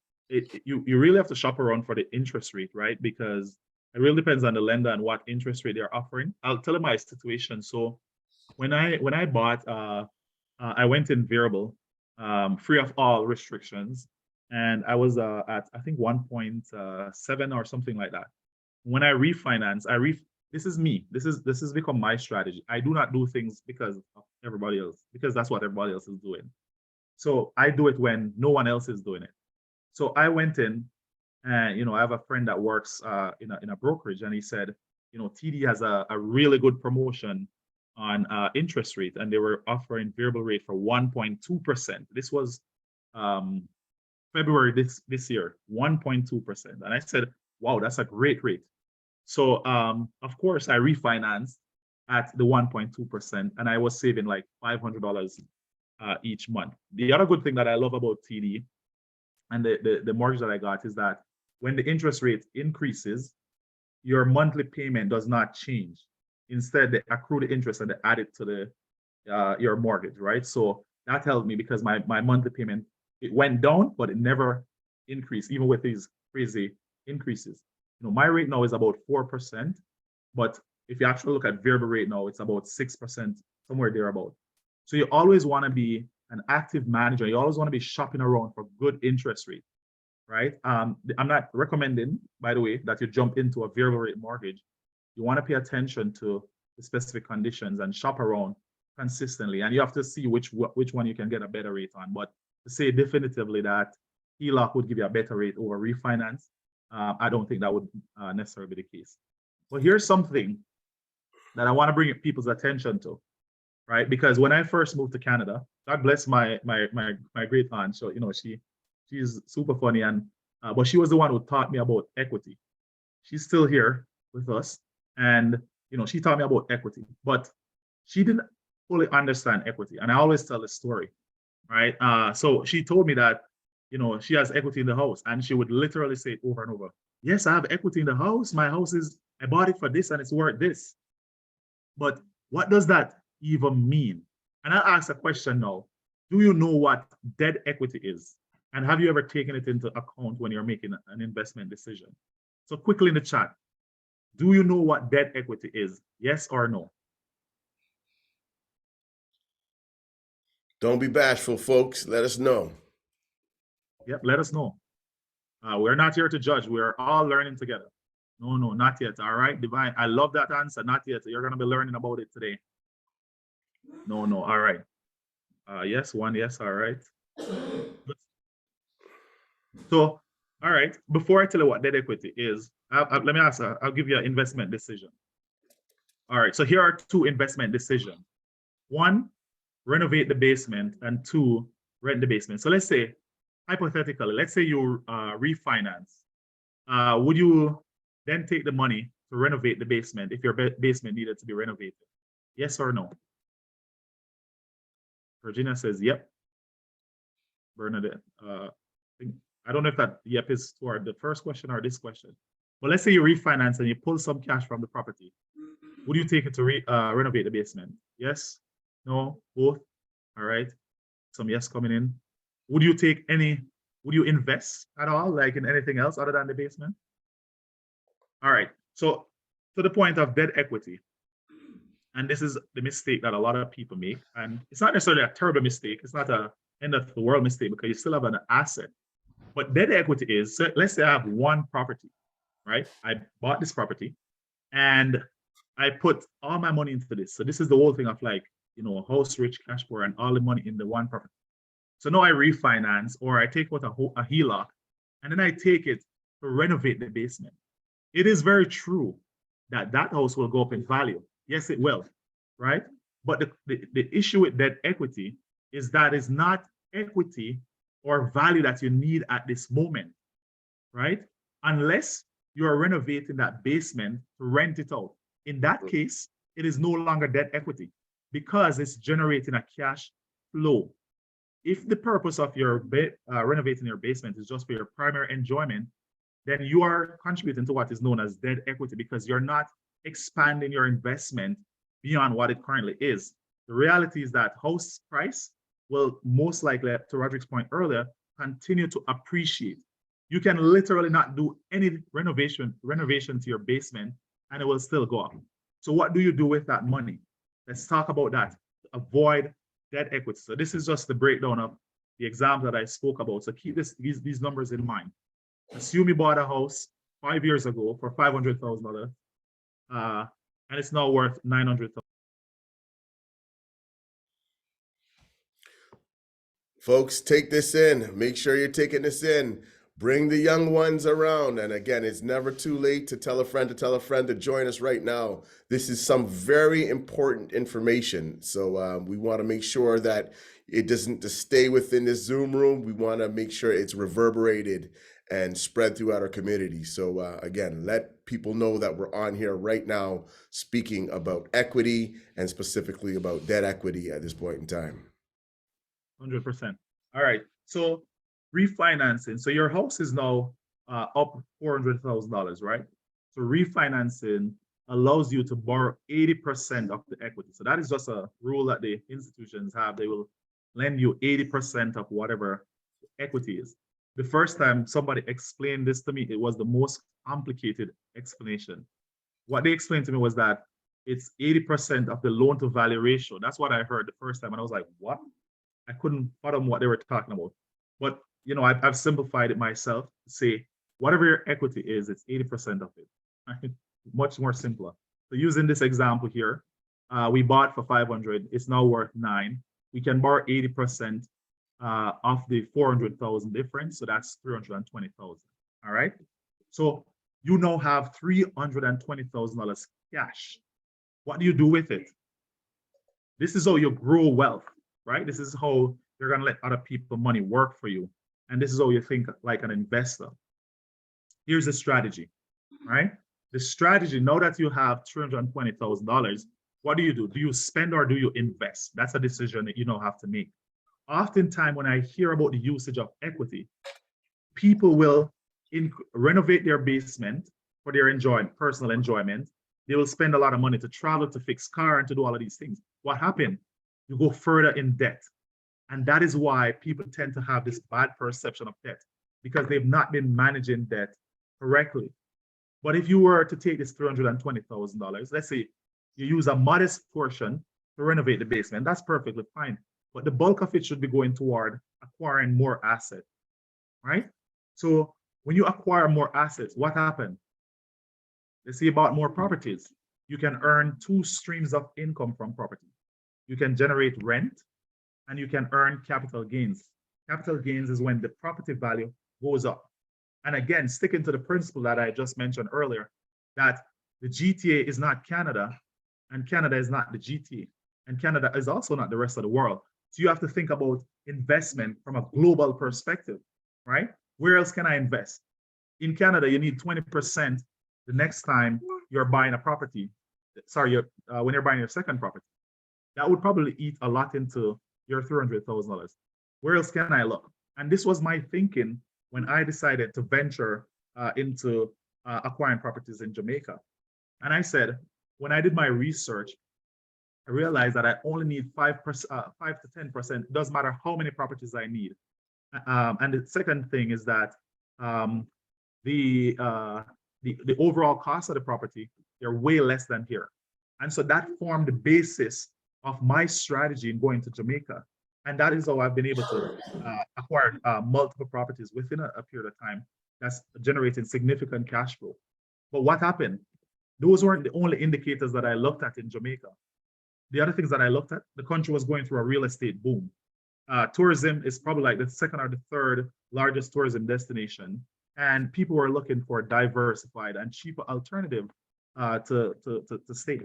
you really have to shop around for the interest rate, right? Because it really depends on the lender and what interest rate they're offering. I'll tell you my situation. So when I bought, I went in variable, free of all restrictions, and I was at, I think, 1.7 or something like that. When I refinance, this is me. This has become my strategy. I do not do things because of everybody else, because that's what everybody else is doing. So I do it when no one else is doing it. So I went in, and I have a friend that works in a brokerage, and he said, TD has a really good promotion on interest rate, and they were offering variable rate for 1.2%. This was February this year, 1.2%. And I said, wow, that's a great rate. So of course I refinanced at the 1.2%, and I was saving like $500 each month. The other good thing that I love about TD and the mortgage that I got is that when the interest rate increases, your monthly payment does not change. Instead, they accrue the interest and they add it to your mortgage, right? So that helped me, because my monthly payment, it went down, but it never increased, even with these crazy increases. My rate now is about 4%, but if you actually look at variable rate now, it's about 6%, somewhere thereabout. So you always want to be an active manager. You always want to be shopping around for good interest rate, right? I'm not recommending, by the way, that you jump into a variable rate mortgage. You want to pay attention to the specific conditions and shop around consistently, and you have to see which one you can get a better rate on. But to say definitively that HELOC would give you a better rate over refinance, I don't think that would necessarily be the case. But here's something that I want to bring people's attention to, right? Because when I first moved to Canada, God bless my great aunt. So she's super funny, and but she was the one who taught me about equity. She's still here with us, and she taught me about equity, but she didn't fully understand equity. And I always tell the story, right? So she told me that she has equity in the house, and she would literally say it over and over. Yes, I have equity in the house. My house I bought it for this and it's worth this. But what does that even mean? And I'll ask a question now. Do you know what debt equity is? And have you ever taken it into account when you're making an investment decision? So quickly in the chat, do you know what debt equity is? Yes or no?
Don't be bashful, folks. Let us know.
Yep, let us know. We're not here to judge. We're all learning together. No, not yet. All right, Divine. I love that answer. Not yet. You're going to be learning about it today. No. All right. Yes, one yes. All right. So, all right. Before I tell you what debt equity is, let me ask. I'll give you an investment decision. All right. So here are two investment decisions. One, renovate the basement, and two, rent the basement. So let's say, hypothetically, let's say you refinance. Would you then take the money to renovate the basement if your basement needed to be renovated? Yes or no? Virginia says, yep. Bernadette, I don't know if that yep is toward the first question or this question. But let's say you refinance and you pull some cash from the property. Would you take it to renovate the basement? Yes? No? Both? All right. Some yes coming in. Would you invest at all, like in anything else other than the basement? All right. So to the point of debt equity, and this is the mistake that a lot of people make, and it's not necessarily a terrible mistake. It's not a end of the world mistake, because you still have an asset. But debt equity is, so let's say I have one property, right? I bought this property, and I put all my money into this. So this is the whole thing of like, you know, house rich, cash poor, and all the money in the one property. So now I refinance or I take out a HELOC and then I take it to renovate the basement. It is very true that that house will go up in value. Yes, it will, right? But the issue with debt equity is that it's not equity or value that you need at this moment, right? Unless you are renovating that basement to rent it out. In that case, it is no longer debt equity because it's generating a cash flow. If the purpose of your renovating your basement is just for your primary enjoyment, then you are contributing to what is known as debt equity because you're not expanding your investment beyond what it currently is. The reality is that house price will most likely, to Roderick's point earlier, continue to appreciate. You can literally not do any renovation to your basement and it will still go up. So what do you do with that money? Let's talk about that. Avoid debt equity. So this is just the breakdown of the example that I spoke about. So keep these numbers in mind. Assume you bought a house 5 years ago for $500,000, and it's now worth $900,000.
Folks, take this in. Make sure you're taking this in. Bring the young ones around. And again, it's never too late to tell a friend to join us right now. This is some very important information. So we want to make sure that it doesn't just stay within this Zoom room. We want to make sure it's reverberated and spread throughout our community. So again, let people know that we're on here right now speaking about equity and specifically about debt equity at this point in time.
100%. All right. So refinancing. So your house is now up $400,000, right? So refinancing allows you to borrow 80% of the equity. So that is just a rule that the institutions have. They will lend you 80% of whatever equity is. The first time somebody explained this to me, it was the most complicated explanation. What they explained to me was that it's 80% of the loan to value ratio. That's what I heard the first time. And I was like, what? I couldn't fathom what they were talking about. But, you know, I've simplified it myself to say, whatever your equity is, it's 80% of it. Much more simpler. So using this example here, we bought for 500, it's now worth 9. We can borrow 80% of the 400,000 difference, so that's 320,000. All right. So you now have $320,000 cash. What do you do with it? This is how you grow wealth, right? This is how you're gonna let other people money work for you, and this is how you think like an investor. Here's the strategy, right? The strategy. Now that you have $320,000, what do you do? Do you spend or do you invest? That's a decision that you now have to make. Oftentimes, when I hear about the usage of equity, people will renovate their basement for their personal enjoyment. They will spend a lot of money to travel, to fix car, and to do all of these things. What happened? You go further in debt. And that is why people tend to have this bad perception of debt, because they've not been managing debt correctly. But if you were to take this $320,000, let's say you use a modest portion to renovate the basement, that's perfectly fine. But the bulk of it should be going toward acquiring more assets, right? So when you acquire more assets, what happened? Let's say you bought more properties. You can earn 2 streams of income from property. You can generate rent and you can earn capital gains. Capital gains is when the property value goes up. And again, sticking to the principle that I just mentioned earlier, that the GTA is not Canada and Canada is not the GTA. And Canada is also not the rest of the world. So you have to think about investment from a global perspective, right? Where else can I invest? In Canada, you need 20% the next time you're buying a property. Sorry, when you're buying your second property. That would probably eat a lot into your $300,000. Where else can I look? And this was my thinking when I decided to venture into acquiring properties in Jamaica. And I said, when I did my research, I realized that I only need 5 to 10%. It doesn't matter how many properties I need. And the second thing is that the overall cost of the property, they're way less than here. And so that formed the basis of my strategy in going to Jamaica. And that is how I've been able to acquire multiple properties within a period of time that's generating significant cash flow. But what happened? those weren't the only indicators that I looked at in Jamaica. The other things that I looked at, the country was going through a real estate boom. Tourism is probably like the second or the third largest tourism destination, and people were looking for a diversified and cheaper alternative to stay.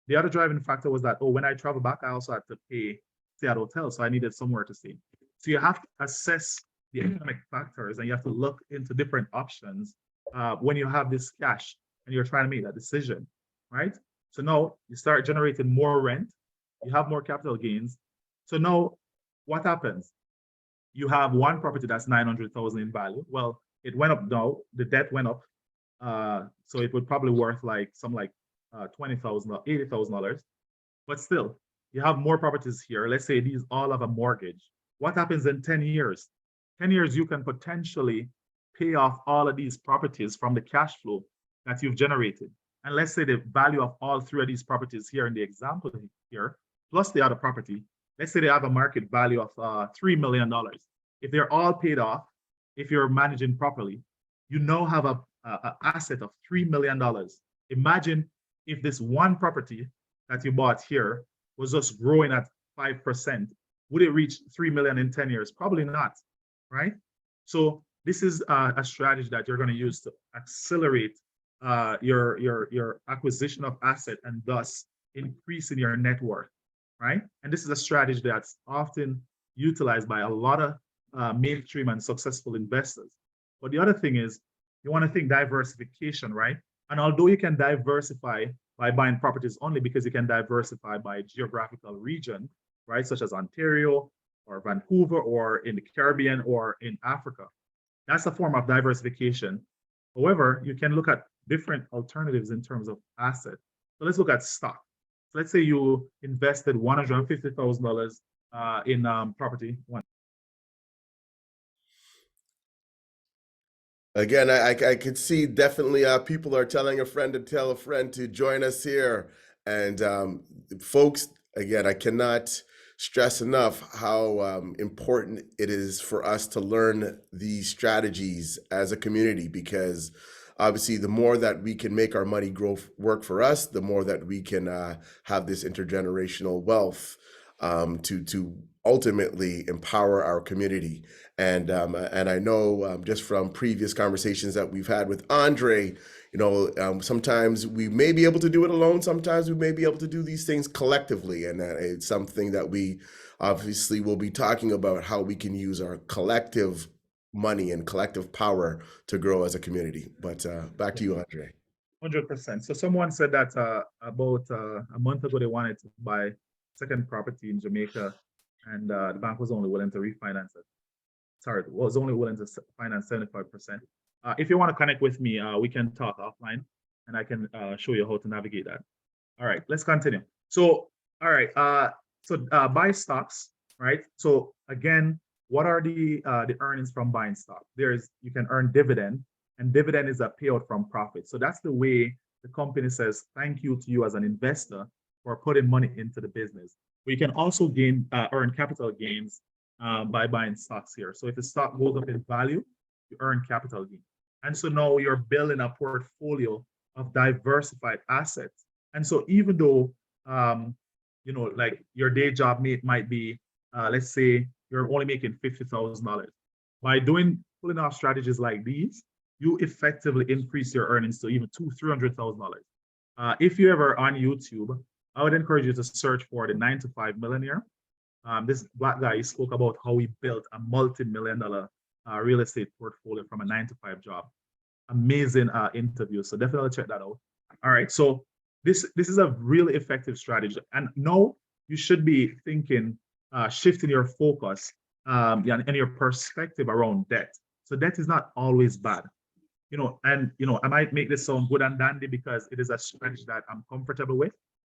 The other driving factor was that, oh, when I travel back, I also had to stay at hotels, so I needed somewhere to stay. So you have to assess the economic factors, and you have to look into different options when you have this cash and you're trying to make that decision, right? So now you start generating more rent, you have more capital gains. So now what happens? You have one property that's 900,000 in value. Well, it went up now, the debt went up. So it would probably worth like $20,000 or $80,000. But still, you have more properties here. Let's say these all have a mortgage. What happens in 10 years? 10 years, you can potentially pay off all of these properties from the cash flow that you've generated. And let's say the value of all three of these properties here in the example here, plus the other property, let's say they have a market value of $3 million. If they're all paid off, if you're managing properly, you now have a asset of $3 million. Imagine if this one property that you bought here was just growing at 5%, would it reach 3 million in 10 years? Probably not, right? So this is a strategy that you're going to use to accelerate your acquisition of asset and thus increasing your net worth, right? And this is a strategy that's often utilized by a lot of mainstream and successful investors. But the other thing is, you want to think diversification, right? And although you can diversify by buying properties only, because you can diversify by geographical region, right? Such as Ontario or Vancouver or in the Caribbean or in Africa. That's a form of diversification. However, you can look at different alternatives in terms of assets. So let's look at stock. So let's say you invested $150,000 in property.
Again, I could see definitely people are telling a friend to tell a friend to join us here. And folks, again, I cannot stress enough how important it is for us to learn these strategies as a community, because obviously the more that we can make our money work for us, the more that we can have this intergenerational wealth to ultimately empower our community. And I know just from previous conversations that we've had with Andre, sometimes we may be able to do it alone. Sometimes we may be able to do these things collectively. And it's something that we obviously will be talking about, how we can use our collective money and collective power to grow as a community. But back to you, Andre.
100%. So someone said that about a month ago, they wanted to buy second property in Jamaica, and the bank was only willing to refinance it. Sorry, was only willing to finance 75%. If you want to connect with me, we can talk offline, and I can show you how to navigate that. All right, let's continue. So, all right, buy stocks, right? So again, what are the earnings from buying stock? You can earn dividend, and dividend is a payout from profit. So that's the way the company says thank you to you as an investor for putting money into the business. But you can also earn capital gains by buying stocks here. So if the stock goes up in value, you earn capital gain. And so now you're building a portfolio of diversified assets. And so even though, like your day job might be, let's say you're only making $50,000. By pulling off strategies like these, you effectively increase your earnings to even $200,000-$300,000. If you're ever on YouTube, I would encourage you to search for the 9 to 5 millionaire. This black guy spoke about how he built a multi-million-dollar real estate portfolio from a 9 to 5 job. Amazing interview. So definitely check that out. All right. So this is a really effective strategy. And now you should be thinking, shifting your focus and your perspective around debt. So debt is not always bad. I might make this sound good and dandy because it is a strategy that I'm comfortable with.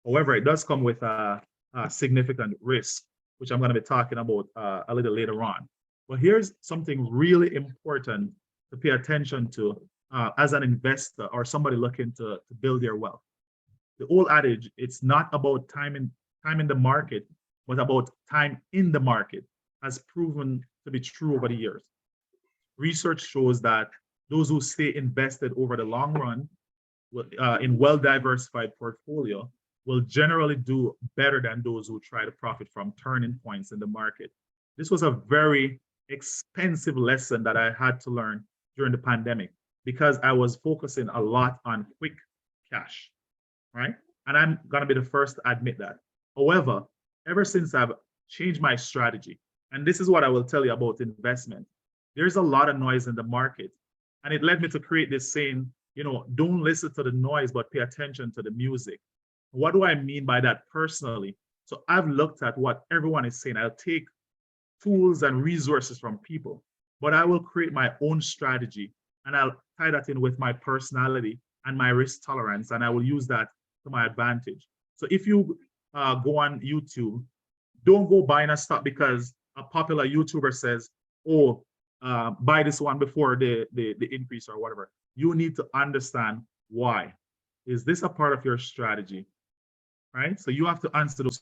However, it does come with a significant risk, which I'm going to be talking about a little later on. But here's something really important to pay attention to as an investor or somebody looking to build their wealth. The old adage, it's not about time in the market, but about time in the market, has proven to be true over the years. Research shows that those who stay invested over the long run in well-diversified portfolio will generally do better than those who try to profit from turning points in the market. This was a very expensive lesson that I had to learn during the pandemic because I was focusing a lot on quick cash, right? And I'm gonna be the first to admit that. However, ever since I've changed my strategy, and this is what I will tell you about investment, there's a lot of noise in the market. And it led me to create this saying, don't listen to the noise, but pay attention to the music. What do I mean by that personally? So I've looked at what everyone is saying. I'll take tools and resources from people, but I will create my own strategy and I'll tie that in with my personality and my risk tolerance, and I will use that to my advantage. So if you go on YouTube, don't go buying a stock because a popular YouTuber says, oh, buy this one before the increase or whatever. You need to understand why. Is this a part of your strategy? Right? So you have to answer those.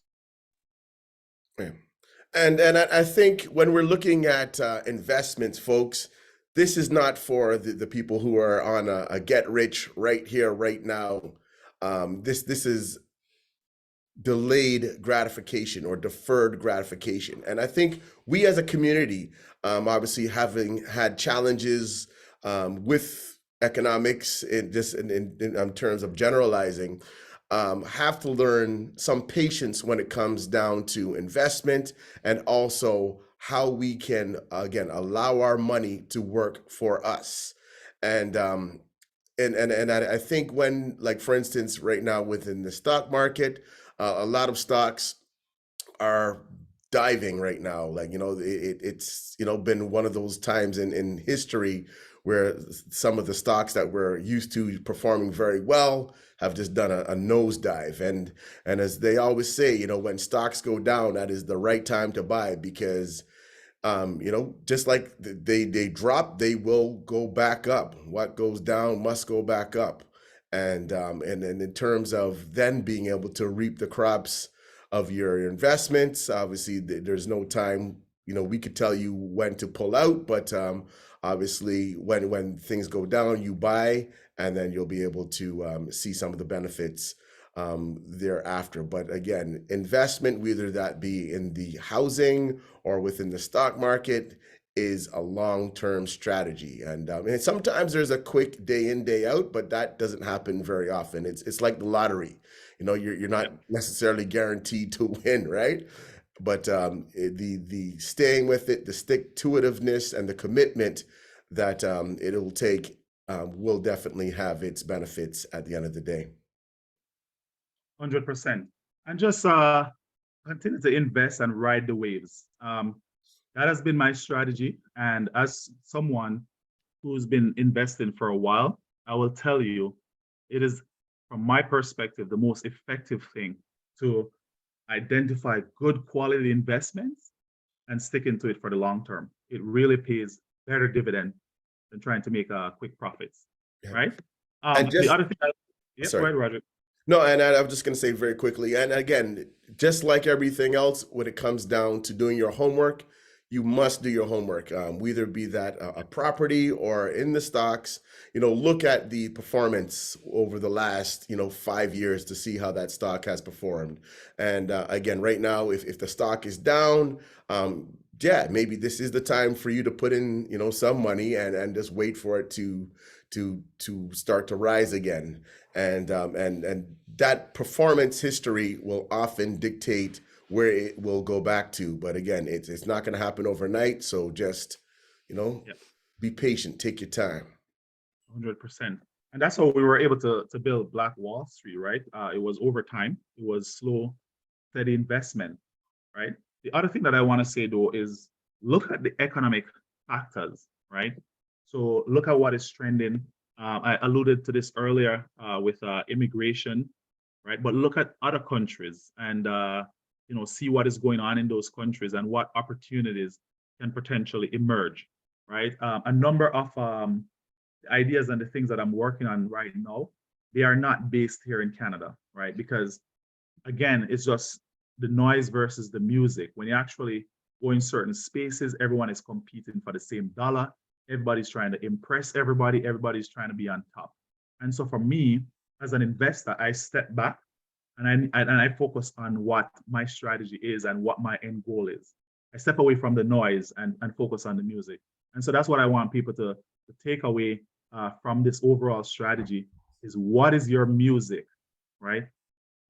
Yeah. And I think when we're looking at investments, folks, this is not for the people who are on a get rich right here, right now. This is delayed gratification or deferred gratification. And I think we as a community, obviously having had challenges with economics in terms of generalizing, have to learn some patience when it comes down to investment and also how we can, again, allow our money to work for us. And I think when, like, for instance, right now within the stock market, a lot of stocks are diving right now. Like, it's been one of those times in history where some of the stocks that were used to performing very well have just done a nosedive. And as they always say, when stocks go down, that is the right time to buy because just like they drop, they will go back up. What goes down must go back up. And in terms of then being able to reap the crops of your investments, obviously there's no time, we could tell you when to pull out, but obviously when things go down, you buy, and then you'll be able to see some of the benefits thereafter. But again, investment, whether that be in the housing or within the stock market, is a long-term strategy. And sometimes there's a quick day in, day out, but that doesn't happen very often. It's like the lottery. You're not necessarily guaranteed to win, right? But the staying with it, the stick-to-itiveness, and the commitment that it'll take will definitely have its benefits at the end of the day.
100%. And just continue to invest and ride the waves. That has been my strategy. And as someone who's been investing for a while, I will tell you, it is, from my perspective, the most effective thing to identify good quality investments and stick into it for the long term. It really pays better dividend than trying to make quick profits, right?
And just,
the other thing, go ahead, Roger.
No, and I was just going to say very quickly, and again, just like everything else, when it comes down to doing your homework, you must do your homework, whether be that a property or in the stocks. Look at the performance over the last 5 years to see how that stock has performed. And again, right now, if the stock is down, maybe this is the time for you to put in some money and just wait for it to start to rise again. And that performance history will often dictate where it will go back to. But again, it's not going to happen overnight. So just, be patient, take your time.
100%. And that's how we were able to build Black Wall Street, right? It was over time. It was slow, steady investment, right? The other thing that I want to say, though, is look at the economic factors, right? So look at what is trending. I alluded to this earlier with immigration, right? But look at other countries and see what is going on in those countries and what opportunities can potentially emerge, right? A number of ideas and the things that I'm working on right now, they are not based here in Canada, right? Because again, it's just the noise versus the music. When you actually go in certain spaces, everyone is competing for the same dollar. Everybody's trying to impress everybody. Everybody's trying to be on top. And so for me, as an investor, I step back and I focus on what my strategy is and what my end goal is. I step away from the noise and focus on the music. And so that's what I want people to take away from this overall strategy is what is your music, right?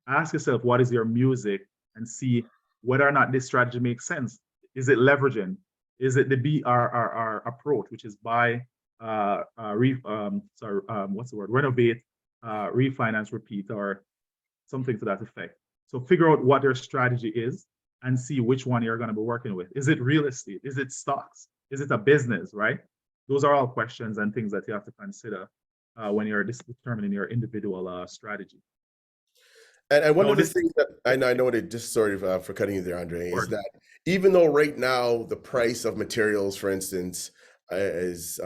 Ask yourself, what is your music, and see whether or not this strategy makes sense. Is it leveraging? Is it the BRRR approach, which is buy, what's the word? Renovate, refinance, repeat, or something to that effect. So figure out what your strategy is and see which one you're going to be working with. Is it real estate? Is it stocks? Is it a business, right? Those are all questions and things that you have to consider when you're determining your individual strategy.
And one
Now,
of the
this,
things that I know that just sorry for cutting you there, Andre,
Sure.
is that even though right now the price of materials, for instance, is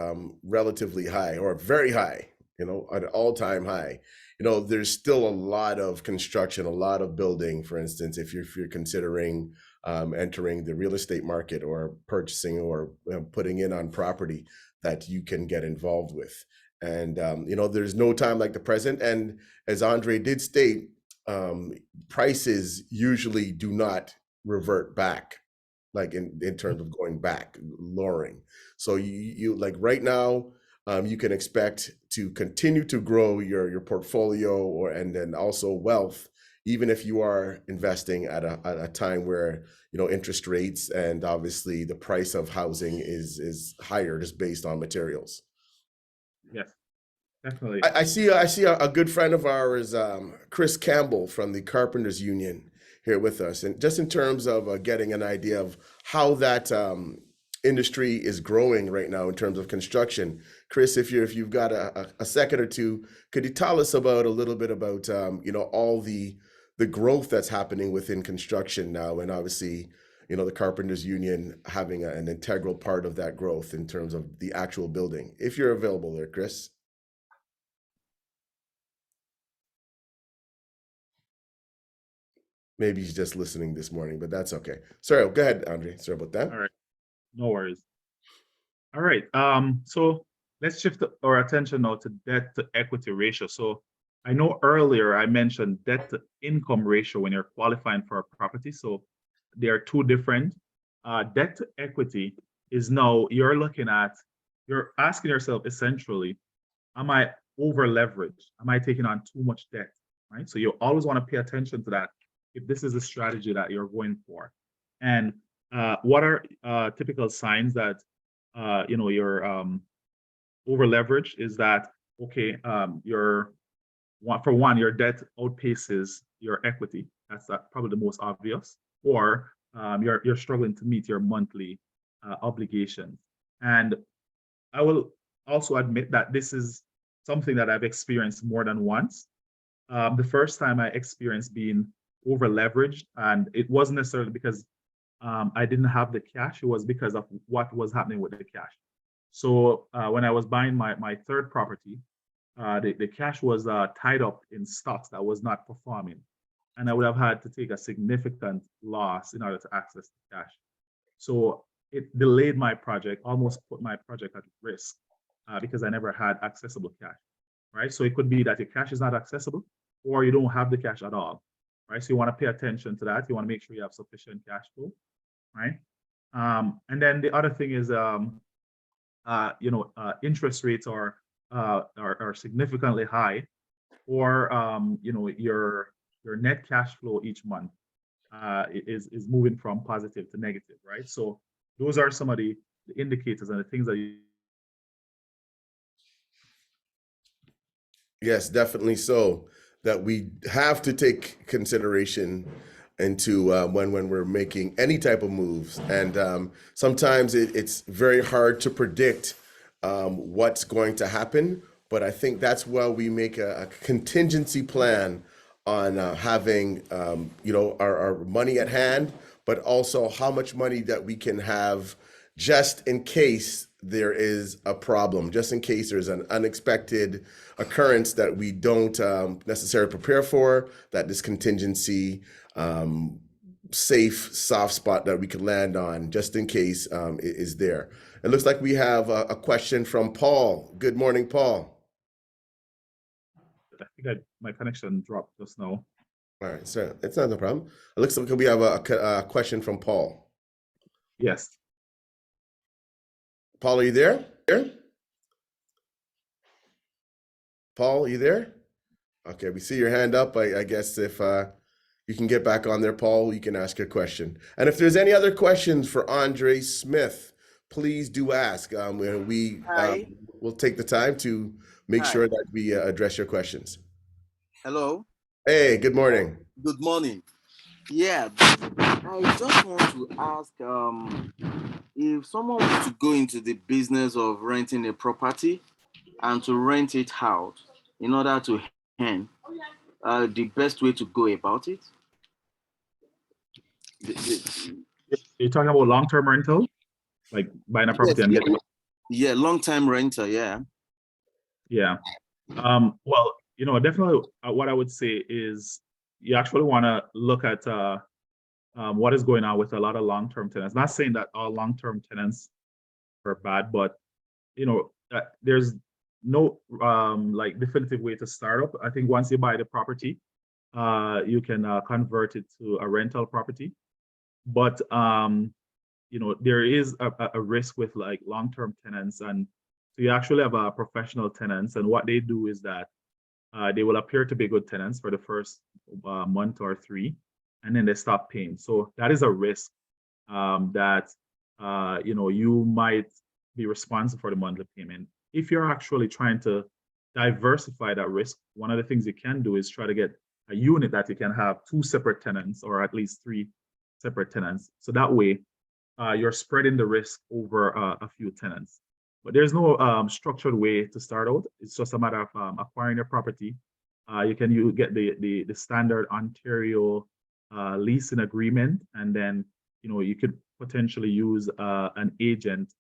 relatively high or very high, you know, at an all-time high, you know, there's still a lot of construction, a lot of building, for instance, if you're considering entering the real estate market or purchasing or putting in on property that you can get involved with. And, you know, there's no time like the present. And as Andre did state, prices usually do not revert back, like in terms of going back, lowering. So you like right now, you can expect to continue to grow your portfolio and then also wealth, even if you are investing at a time where, you know, interest rates and obviously the price of housing is higher just based on materials.
yes, definitely.
I see a good friend of ours, Chris Campbell from the Carpenters Union, here with us, and just in terms of getting an idea of how that industry is growing right now in terms of construction. Chris, if you've got a second or two, could you tell us about a little bit about you know, all the growth that's happening within construction now, and obviously, you know, the Carpenters Union having an integral part of that growth in terms of the actual building. If you're available there, Chris. Maybe he's just listening this morning, but that's okay. Sorry, go ahead, Andre. Sorry about that.
All right, no worries. All right, so let's shift our attention now to debt to equity ratio. So I know earlier I mentioned debt to income ratio when you're qualifying for a property. So they are two different. Debt to equity is now you're asking yourself essentially, am I over leveraged? Am I taking on too much debt? Right. So you always want to pay attention to that if this is a strategy that you're going for. And what are typical signs that you know you're over leveraged is that okay, your debt outpaces your equity. That's probably the most obvious. Or you're struggling to meet your monthly obligations. And I will also admit that this is something that I've experienced more than once. The first time I experienced being over leveraged, and it wasn't necessarily because I didn't have the cash, it was because of what was happening with the cash. So when I was buying my third property, the cash was tied up in stocks that was not performing. And I would have had to take a significant loss in order to access the cash. So it delayed my project, almost put my project at risk because I never had accessible cash, right? So it could be that your cash is not accessible or you don't have the cash at all, right? So you want to pay attention to that. You want to make sure you have sufficient cash flow, right? And then the other thing is, you know, interest rates are significantly high, or you know, your net cash flow each month is moving from positive to negative, right? So those are some of the indicators and the things that you.
Yes, definitely so. That we have to take consideration into when we're making any type of moves, and sometimes it's very hard to predict what's going to happen. But I think that's why we make a contingency plan on having you know, our money at hand, but also how much money that we can have just in case there is a problem, just in case there's an unexpected occurrence that we don't necessarily prepare for, that this contingency safe soft spot that we could land on just in case is there. It looks like we have a question from Paul. Good morning, Paul.
I think my connection dropped just now.
All right, so it's not a problem. It looks like we have a question from Paul.
Yes.
Paul, are you there? Paul, you there? Okay, we see your hand up. I guess if you can get back on there, Paul, you can ask your question. And if there's any other questions for Andre Smith, please do ask. We will take the time to make sure that we address your questions.
Hello.
Hey, good morning.
Good morning. Yeah, I just want to ask if someone wants to go into the business of renting a property and to rent it out in order to earn, the best way to go about it.
You're talking about long-term rental, like buying a property and getting.
Yeah, long-time renter. Yeah.
Yeah. Well, definitely what I would say is you actually want to look at what is going on with a lot of long-term tenants. Not saying that all long-term tenants are bad, but there's no like definitive way to start up. I think once you buy the property, you can convert it to a rental property. But there is a risk with like long-term tenants, and so you actually have professional tenants, and what they do is that they will appear to be good tenants for the first month or 3, and then they stop paying. So that is a risk that you might be responsible for the monthly payment. If you're actually trying to diversify that risk, one of the things you can do is try to get a unit that you can have 2 separate tenants or at least 3 separate tenants. So that way you're spreading the risk over a few tenants. But there's no structured way to start out. It's just a matter of acquiring your property. You get the standard Ontario leasing agreement, and then you could potentially use an agent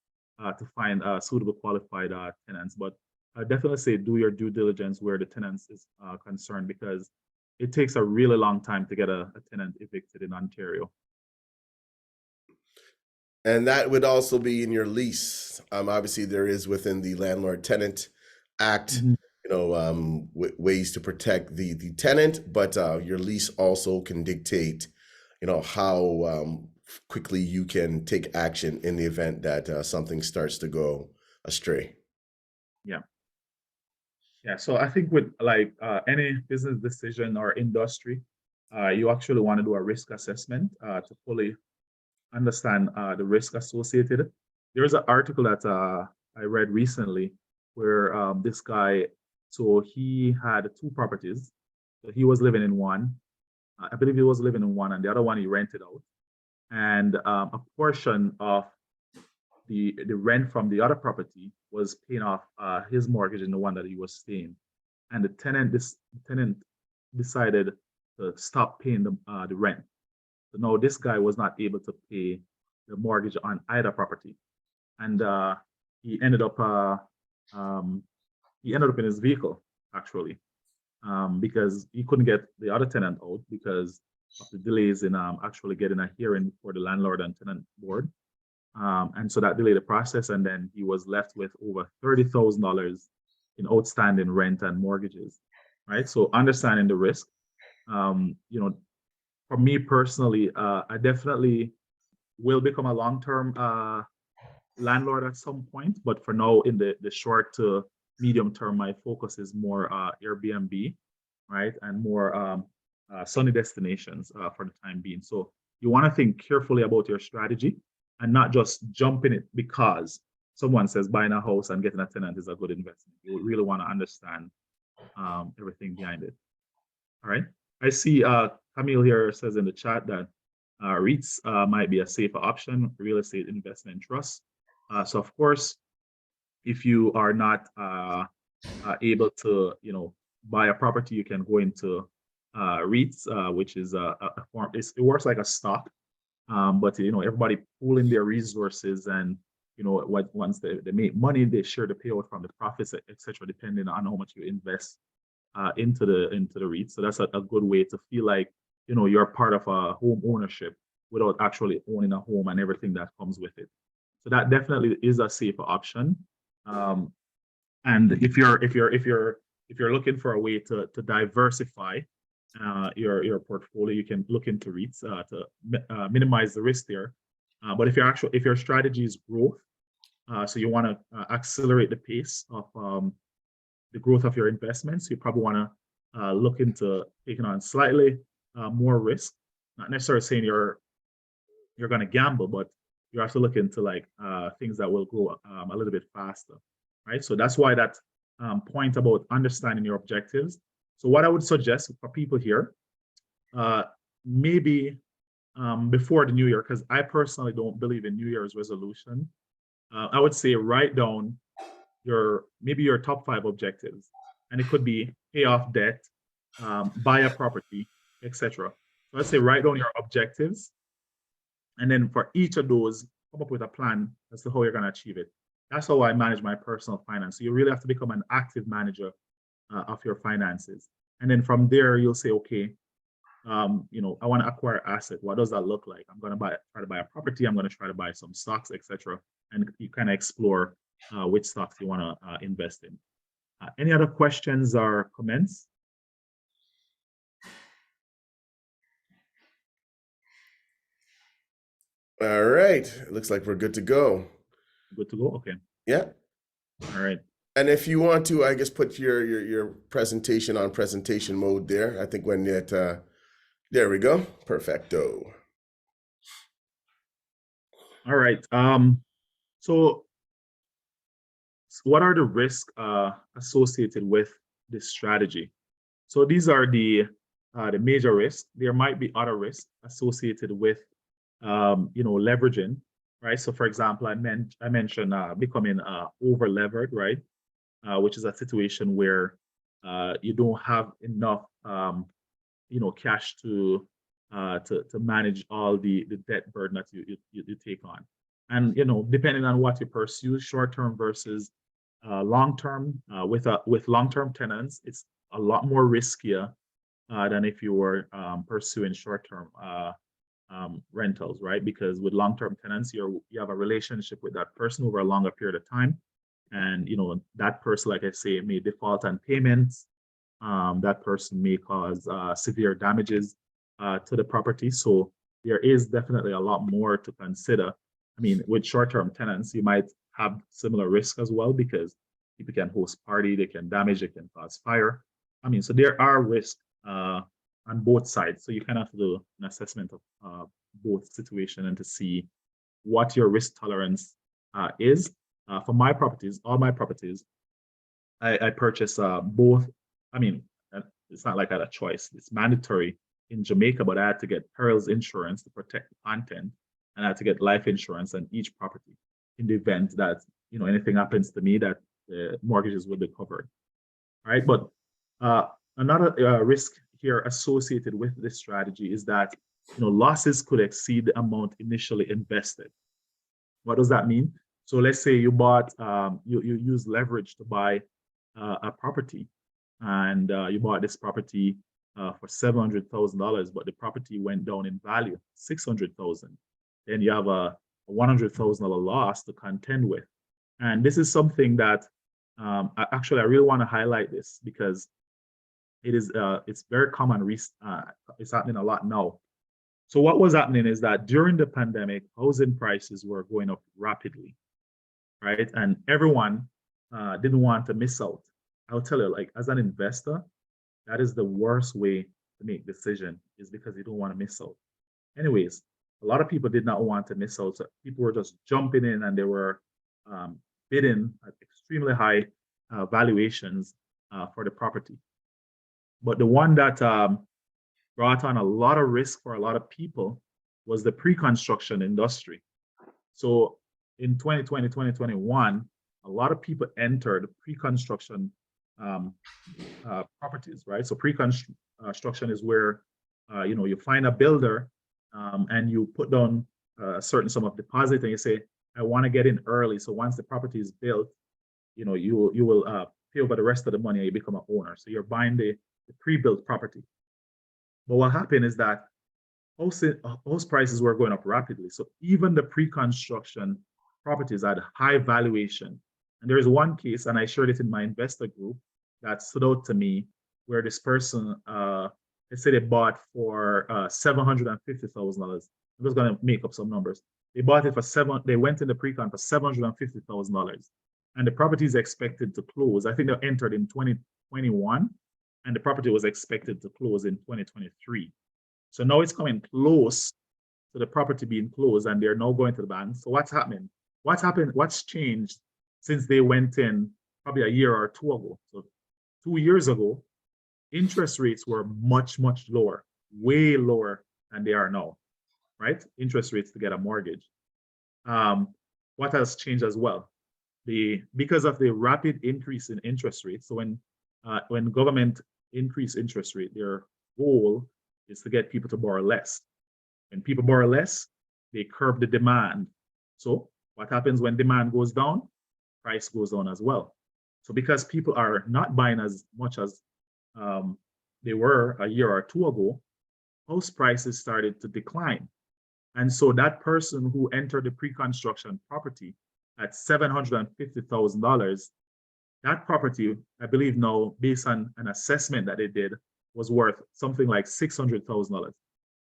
to find suitable qualified tenants. But I definitely say do your due diligence where the tenants is concerned, because it takes a really long time to get a tenant evicted in Ontario.
And that would also be in your lease. Obviously, there is within the Landlord-Tenant Act, ways to protect the tenant, but your lease also can dictate, how quickly you can take action in the event that something starts to go astray.
Yeah. So I think with like any business decision or industry, you actually want to do a risk assessment to fully understand the risk associated. There is an article that I read recently where this guy, so he had 2 properties. So he was living in one. I believe he was living in one, and the other one he rented out. And a portion of the rent from the other property was paying off his mortgage in the one that he was staying. And the tenant decided to stop paying the rent. So now this guy was not able to pay the mortgage on either property, and he ended up in his vehicle actually, because he couldn't get the other tenant out because of the delays in actually getting a hearing for the landlord and tenant board, and so that delayed the process, and then he was left with over $30,000 in outstanding rent and mortgages. Right, so understanding the risk. For me personally, I definitely will become a long-term landlord at some point, but for now, in the short to medium term, my focus is more Airbnb, right, and more sunny destinations for the time being. So you want to think carefully about your strategy and not just jump in it because someone says buying a house and getting a tenant is a good investment. You really want to understand everything behind it. All right. I see Camille here says in the chat that REITs might be a safer option, real estate investment trust. So of course, if you are not able to, buy a property, you can go into REITs, which is a form. It works like a stock, but everybody pooling their resources, and once they make money, they share the payout from the profits, etc., depending on how much you invest into the REIT. So that's a good way to feel like you're part of a home ownership without actually owning a home and everything that comes with it. So that definitely is a safer option. And if you're if you're looking for a way to diversify your portfolio, you can look into REITs to minimize the risk there. But if your strategy is growth, so you want to accelerate the pace of the growth of your investments, you probably want to look into taking on slightly more risk. Not necessarily saying you're going to gamble, but you have to look into like things that will grow a little bit faster, right? So that's why that point about understanding your objectives. So what I would suggest for people here, maybe before the new year, because I personally don't believe in New Year's resolution. I would say write down maybe your top 5 objectives, and it could be pay off debt, buy a property, etc. So let's say write down your objectives, and then for each of those, come up with a plan as to how you're going to achieve it. That's how I manage my personal finance. So you really have to become an active manager of your finances, and then from there you'll say, okay, I want to acquire asset. What does that look like? I'm going to try to buy a property. I'm going to try to buy some stocks, etc. And you kind of explore which stocks you want to invest in. Any other questions or comments?
All right. It looks like we're good to go.
Good to go? Okay.
Yeah.
All right.
And if you want to, I guess, put your presentation on presentation mode there. I think when it, there we go. Perfecto.
All right. So what are the risks associated with this strategy? So these are the major risks. There might be other risks associated with leveraging, right? So for example, I mentioned becoming over levered, right? Which is a situation where you don't have enough cash to manage all the debt burden that you take on. And depending on what you pursue, short-term versus long-term, with long-term tenants, it's a lot more riskier than if you were pursuing short-term rentals, right? Because with long-term tenants, you have a relationship with that person over a longer period of time, and that person, like I say, may default on payments. That person may cause severe damages to the property. So there is definitely a lot more to consider. I mean, with short-term tenants, you might have similar risk as well, because people can host party, they can damage, they can cause fire. I mean, so there are risks on both sides. So you kind of have to do an assessment of both situation and to see what your risk tolerance is. For my properties, all my properties, I purchase both. I mean, it's not like I had a choice. It's mandatory in Jamaica, but I had to get perils insurance to protect the content, and I had to get life insurance on each property in the event that anything happens to me, that the mortgages will be covered. All right, but another risk here associated with this strategy is that losses could exceed the amount initially invested. What does that mean? So let's say you bought, you use leverage to buy a property, and you bought this property for $700,000, but the property went down in value, $600,000. Then you have a $100,000 loss to contend with. And this is something that I really want to highlight this, because it's very common. It's happening a lot now. So what was happening is that during the pandemic, housing prices were going up rapidly, right? And everyone didn't want to miss out. I'll tell you, like, as an investor, that is the worst way to make decision, is because you don't want to miss out. Anyways, a lot of people did not want to miss out. So people were just jumping in, and they were bidding at extremely high valuations for the property. But the one that brought on a lot of risk for a lot of people was the pre-construction industry. So in 2020, 2021, a lot of people entered pre-construction properties, right? So pre-construction is where you find a builder and you put down a certain sum of deposit, and you say, I want to get in early. So once the property is built, you will pay over the rest of the money, and you become an owner. So you're buying the pre-built property. But what happened is that house prices were going up rapidly. So even the pre-construction properties had high valuation. And there is one case, and I shared it in my investor group, that stood out to me, where this person, let's say they bought for $750,000. I'm just gonna make up some numbers. They bought it for they went in the pre-con for $750,000. And the property is expected to close. I think they entered in 2021, and the property was expected to close in 2023. So now it's coming close to the property being closed, and they're now going to the bank. So what's happening? What's happened? What's changed since they went in probably a year or two ago? So 2 years ago, interest rates were much, much lower, way lower than they are now, right? Interest rates to get a mortgage. What has changed as well? Because of the rapid increase in interest rates. So when government increase interest rate, their goal is to get people to borrow less. When people borrow less, they curb the demand. So what happens when demand goes down? Price goes down as well. So because people are not buying as much as they were a year or two ago, house prices started to decline. And so that person who entered the pre-construction property at $750,000, that property, I believe now, based on an assessment that they did, was worth something like $600,000.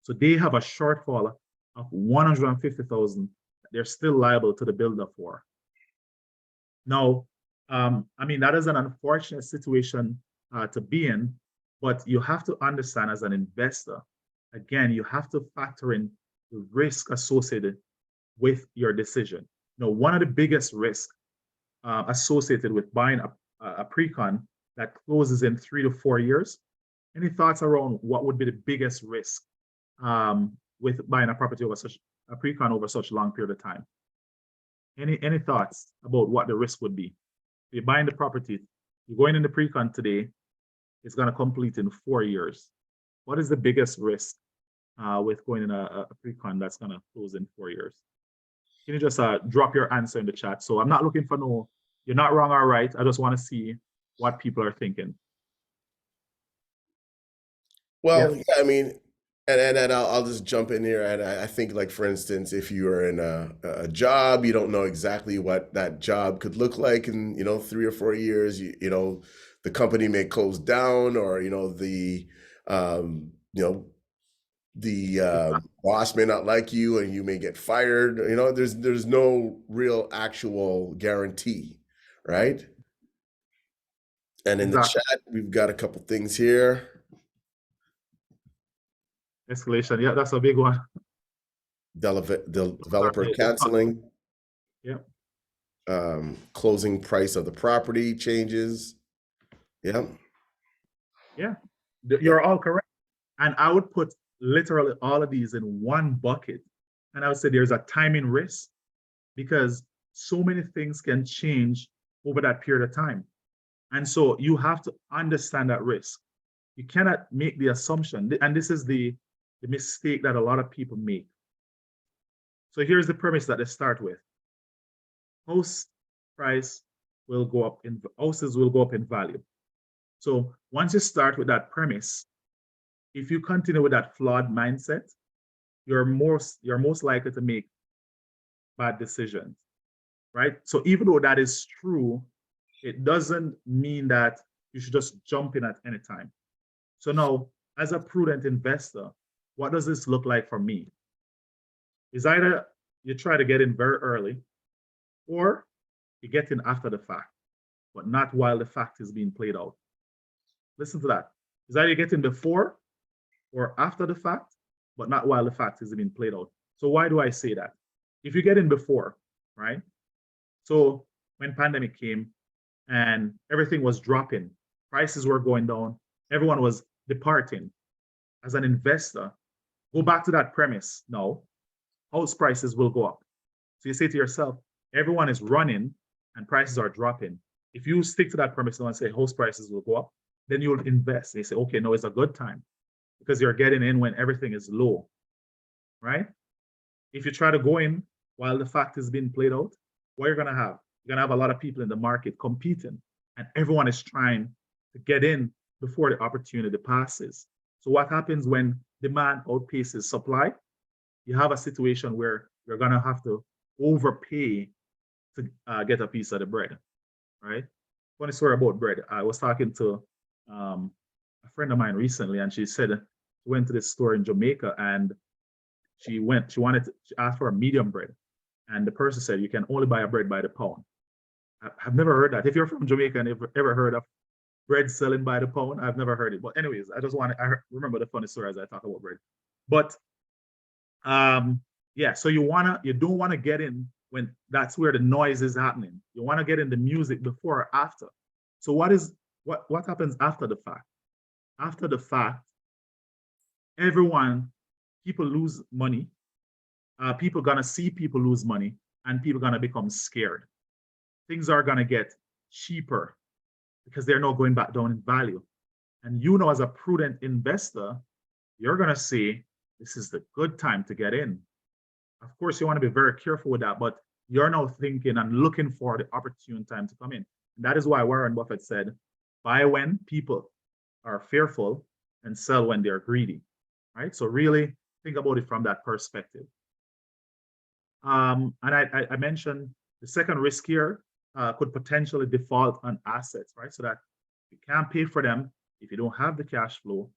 So they have a shortfall of $150,000 they're still liable to the builder for. Now, I mean, that is an unfortunate situation to be in, but you have to understand as an investor, again, you have to factor in the risk associated with your decision. Now, one of the biggest risks associated with buying a pre-con that closes in 3 to 4 years. Any thoughts around what would be the biggest risk with buying a property over a pre-con over such a long period of time? Any thoughts about what the risk would be? If you're buying the property, you're going in the pre-con today, it's going to complete in 4 years. What is the biggest risk with going in a pre-con that's going to close in 4 years? Can you just drop your answer in the chat? So I'm not looking for you're not wrong or right. I just want to see what people are thinking.
Well, yeah, I mean, and I'll just jump in here. And I think, like, for instance, if you are in a job, you don't know exactly what that job could look like in, 3 or 4 years. The company may close down, or the boss may not like you, and you may get fired. There's no real actual guarantee, right? And in the chat, we've got a couple things here.
Escalation, yeah, that's a big one.
Developer canceling.
Yeah.
Closing price of the property changes. Yeah.
Yeah, you're all correct. And I would put literally all of these in one bucket. And I would say there's a timing risk, because so many things can change over that period of time. And so you have to understand that risk. You cannot make the assumption, and this is the mistake that a lot of people make. So here's the premise that they start with. Houses will go up in value. So once you start with that premise, if you continue with that flawed mindset, you're most likely to make bad decisions, right? So even though that is true, it doesn't mean that you should just jump in at any time. So now, as a prudent investor, what does this look like for me? Is either you try to get in very early, or you get in after the fact, but not while the fact is being played out. Listen to that. Is either you get in before or after the fact, but not while the fact is being played out. So why do I say that? If you get in before, right? So when pandemic came and everything was dropping, prices were going down, everyone was departing. As an investor, go back to that premise. No, house prices will go up. So you say to yourself, everyone is running and prices are dropping. If you stick to that premise and say house prices will go up, then you'll invest. They say, okay, no, it's a good time, because you're getting in when everything is low, right? If you try to go in while the fact is being played out, what you're gonna have? You're gonna have a lot of people in the market competing, and everyone is trying to get in before the opportunity passes. So what happens when demand outpaces supply? You have a situation where you're gonna have to overpay to get a piece of the bread, right? funny story about bread. I was talking to a friend of mine recently, and she said she went to this store in Jamaica, and she asked for a medium bread, and the person said you can only buy a bread by the pound. I've never heard that. If you're from Jamaica and you've ever heard of bread selling by the pound, I've never heard it. But anyways, remember the funny story as I talk about bread. But yeah, so you don't wanna get in when that's where the noise is happening. You wanna get in the music before or after. So what happens after the fact? After the fact, people lose money. People gonna see people lose money, and people gonna become scared. Things are gonna get cheaper because they're not going back down in value. And as a prudent investor, you're gonna say, this is the good time to get in. Of course, you want to be very careful with that, but you're now thinking and looking for the opportune time to come in. And that is why Warren Buffett said, buy when people are fearful and sell when they're greedy, right? So really think about it from that perspective. And I mentioned the second risk here could potentially default on assets, right? So that you can't pay for them. If you don't have the cash flow,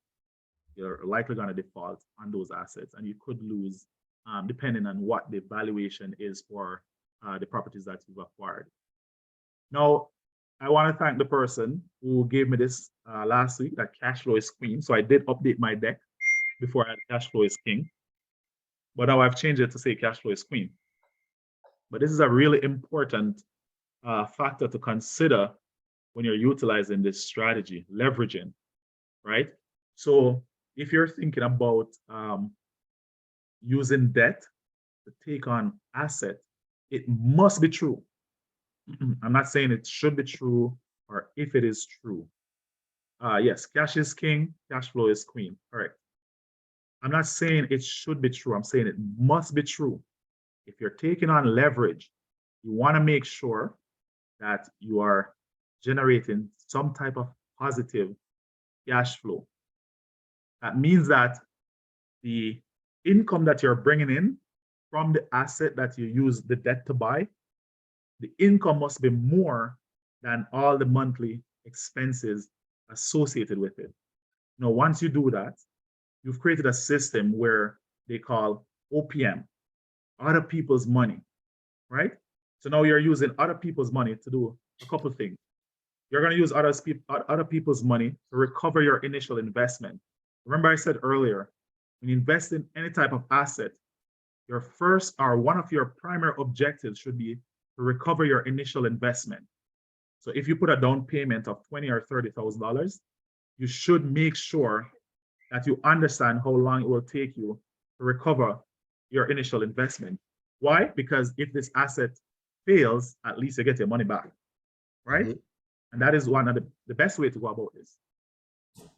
you're likely going to default on those assets, and you could lose depending on what the valuation is for the properties that you've acquired. Now, I want to thank the person who gave me this last week, that cash flow is queen. So I did update my deck. Before I had cash flow is king, but now I've changed it to say cash flow is queen. But this is a really important factor to consider when you're utilizing this strategy, leveraging, right? So if you're thinking about using debt to take on asset, it must be true. I'm not saying it should be true or if it is true. Yes, cash is king, cash flow is queen. Correct. I'm not saying it should be true. I'm saying it must be true. If you're taking on leverage, you want to make sure that you are generating some type of positive cash flow. That means that the income that you're bringing in from the asset that you use the debt to buy, the income must be more than all the monthly expenses associated with it. Now, once you do that, you've created a system where they call OPM, other people's money, right? So now you're using other people's money to do a couple of things. You're going to use other people's money to recover your initial investment. Remember I said earlier, when you invest in any type of asset, your first or one of your primary objectives should be to recover your initial investment. So if you put a down payment of $20,000 or $30,000, you should make sure that you understand how long it will take you to recover your initial investment. Why? Because if this asset fails, at least you get your money back, right? Mm-hmm. And that is one of the best way to go about this.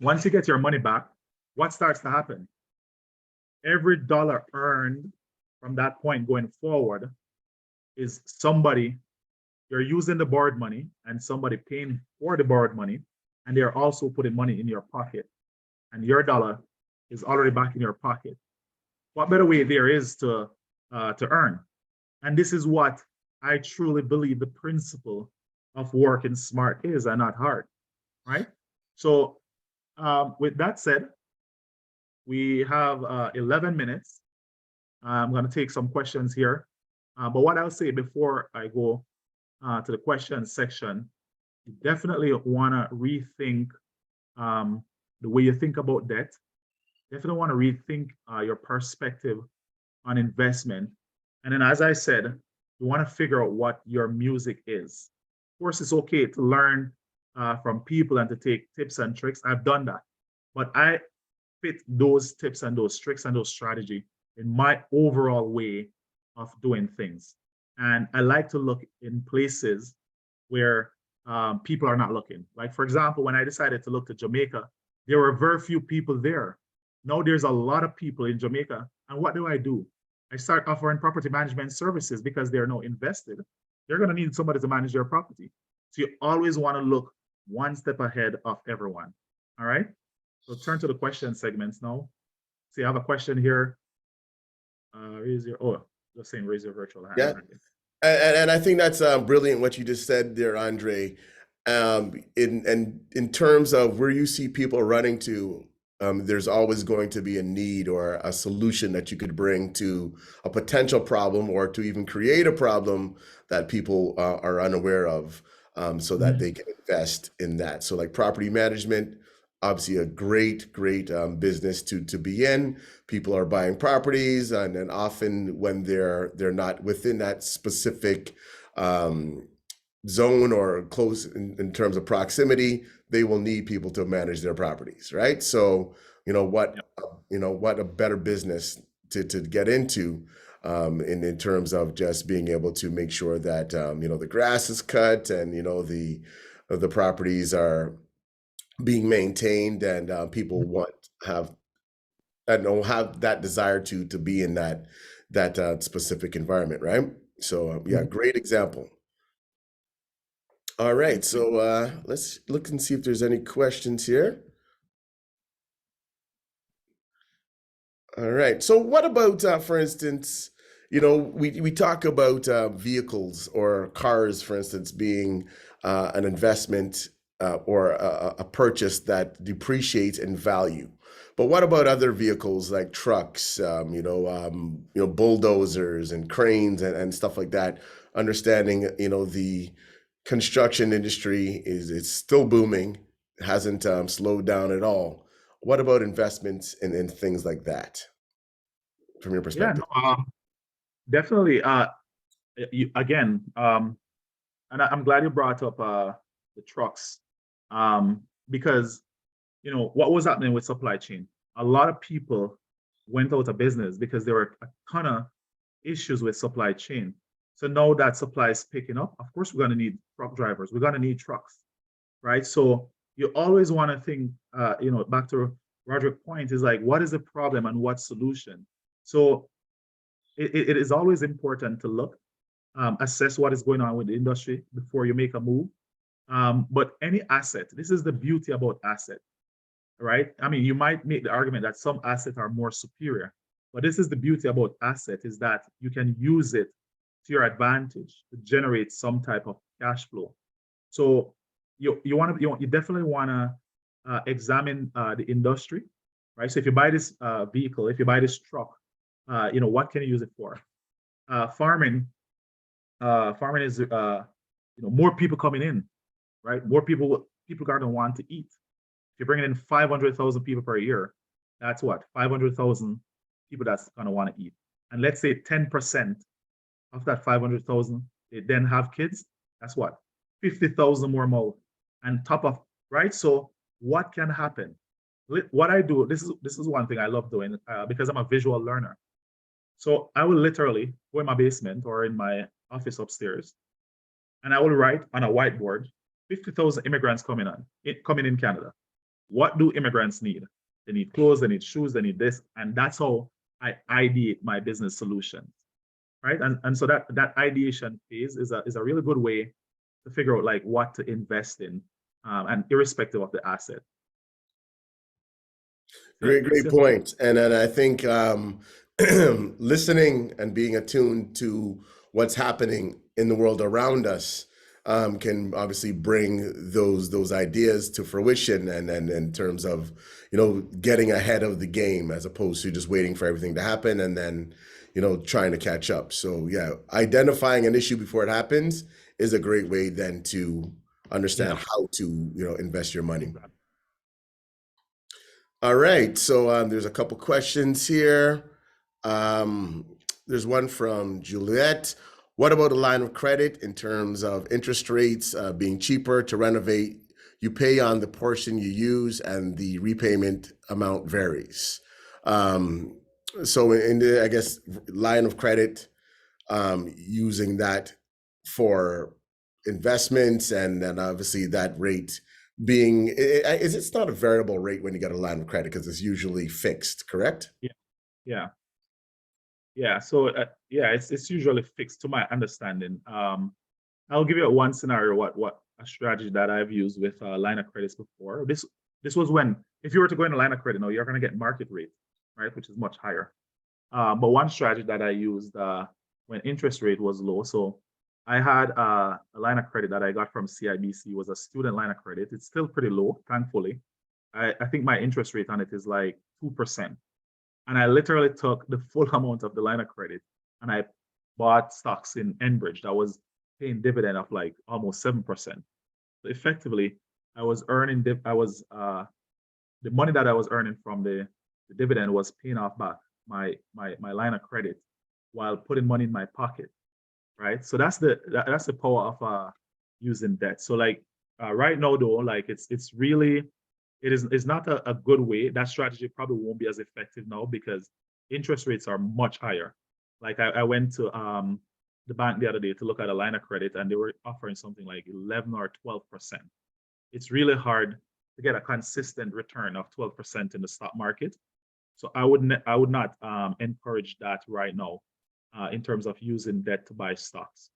Once you get your money back, what starts to happen? Every dollar earned from that point going forward is you're using the borrowed money and somebody paying for the borrowed money, and they're also putting money in your pocket. And your dollar is already back in your pocket. What better way there is to earn? And this is what I truly believe the principle of working smart is, and not hard, right? So with that said, we have 11 minutes. I'm going to take some questions here. But what I'll say before I go to the questions section, you definitely want to rethink the way you think about debt. Definitely want to rethink your perspective on investment. And then, as I said, you want to figure out what your music is. Of course, it's okay to learn from people and to take tips and tricks. I've done that. But I fit those tips and those tricks and those strategy in my overall way of doing things. And I like to look in places where people are not looking. Like, for example, when I decided to look to Jamaica, there were very few people there. Now there's a lot of people in Jamaica. And what do? I start offering property management services because they're now invested. They're going to need somebody to manage their property. So you always want to look one step ahead of everyone. All right. So turn to the question segments now. So you have a question here. Raise your virtual hand.
Yeah. And I think that's brilliant what you just said there, Andre. In terms of where you see people running to, there's always going to be a need or a solution that you could bring to a potential problem or to even create a problem that people are unaware of, so that they can invest in that. So like property management, obviously a great business to be in. People are buying properties, and then often when they're not within that specific zone or close in terms of proximity, they will need people to manage their properties, right? So what a better business to get into, in terms of just being able to make sure that the grass is cut, and the properties are being maintained, and people have that desire to be in that specific environment, right? So yeah, great example. All right, so let's look and see if there's any questions here. All right, so what about, for instance, we talk about vehicles or cars, for instance, being an investment, or a purchase that depreciates in value. But what about other vehicles like trucks, bulldozers and cranes and stuff like that? Understanding, the construction industry is still booming, hasn't slowed down at all. What about investments in things like that, from your
Yeah,
perspective?
no, definitely. Again, and I'm glad you brought up the trucks, because what was happening with supply chain. A lot of people went out of business because there were a ton of issues with supply chain. So now that supply is picking up, of course, we're going to need truck drivers. We're going to need trucks, right? So you always want to think, back to Roderick's point, is like, what is the problem and what solution? So it is always important to look, assess what is going on with the industry before you make a move. But any asset, this is the beauty about asset, right? I mean, you might make the argument that some assets are more superior, but this is the beauty about asset, is that you can use it to your advantage to generate some type of cash flow. So you definitely want to examine the industry, right? So if you buy this vehicle, if you buy this truck, what can you use it for? Farming is more people coming in, right? More people are gonna want to eat. If you're bringing in 500,000 people per year, that's what 500,000 people that's gonna want to eat. And let's say 10% of that 500,000 they then have kids. That's what 50,000 more mouths and top of, right? So what can happen? What I do, this is one thing I love doing, because I'm a visual learner. So I will literally go in my basement or in my office upstairs, and I will write on a whiteboard 50,000 immigrants coming in Canada. What do immigrants need? They need clothes, they need shoes, they need this, and that's how I ideate my business solutions, right? And so that ideation phase is a really good way to figure out like what to invest in, and irrespective of the asset.
Great point. And then I think listening and being attuned to what's happening in the world around us can obviously bring those ideas to fruition, and in terms of getting ahead of the game, as opposed to just waiting for everything to happen and then trying to catch up. So yeah, identifying an issue before it happens is a great way then to understand how to invest your money. All right, so there's a couple questions here. There's one from Juliet. What about a line of credit in terms of interest rates being cheaper to renovate? You pay on the portion you use and the repayment amount varies. So in the, I guess, line of credit, using that for investments, and then obviously that rate being, it's not a variable rate when you get a line of credit, because it's usually fixed, correct?
Yeah. So it's usually fixed to my understanding. I'll give you one scenario, what a strategy that I've used with line of credits before. This was when, if you were to go in a line of credit, now you're going to get market rate, right, which is much higher. But one strategy that I used when interest rate was low, so I had a line of credit that I got from CIBC. It was a student line of credit. It's still pretty low, thankfully. I think my interest rate on it is like 2%. And I literally took the full amount of the line of credit and I bought stocks in Enbridge that was paying dividend of like almost 7%. So effectively, I was earning the money that I was earning from the dividend was paying off back my line of credit while putting money in my pocket, right? So that's the power of using debt. So like right now though, like it's really it's not a good way. That strategy probably won't be as effective now because interest rates are much higher. Like I went to the bank the other day to look at a line of credit and they were offering something like 11 or 12%. It's really hard to get a consistent return of 12% in the stock market. So I would not encourage that right now in terms of using debt to buy stocks.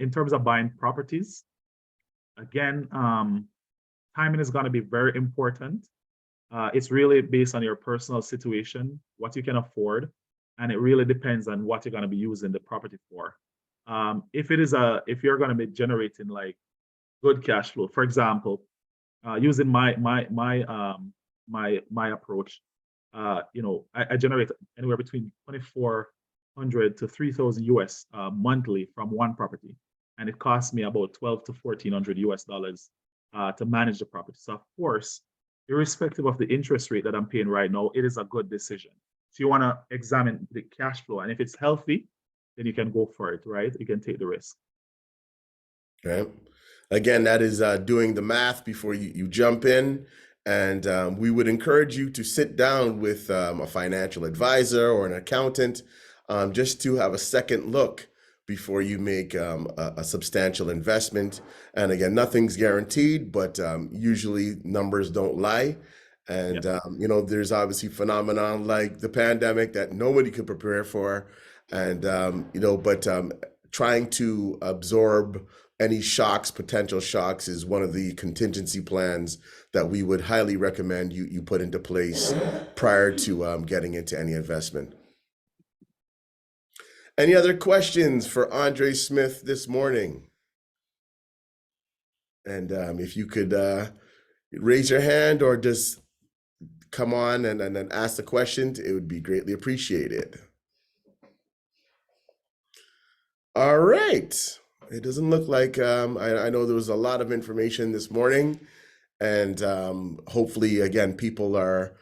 In terms of buying properties, again, timing is going to be very important. It's really based on your personal situation, what you can afford, and it really depends on what you're going to be using the property for. If you're going to be generating like good cash flow, for example, using my approach, I generate anywhere between 2,400 to 3,000 US monthly from one property, and it costs me about 12 to 1,400 US dollars to manage the property. So of course, irrespective of the interest rate that I'm paying right now, it is a good decision. So you want to examine the cash flow, and if it's healthy, then you can go for it, right? You can take the risk.
Okay. Again, that is doing the math before you jump in. And we would encourage you to sit down with a financial advisor or an accountant just to have a second look before you make a substantial investment. And again, nothing's guaranteed, but usually numbers don't lie. And, there's obviously phenomenon like the pandemic that nobody could prepare for. And, but trying to absorb any shocks, potential shocks, is one of the contingency plans that we would highly recommend you put into place prior to getting into any investment. Any other questions for Andre Smith this morning? And if you could raise your hand or just come on and then ask the question, it would be greatly appreciated. All right. It doesn't look like, I know there was a lot of information this morning, and hopefully, again, people are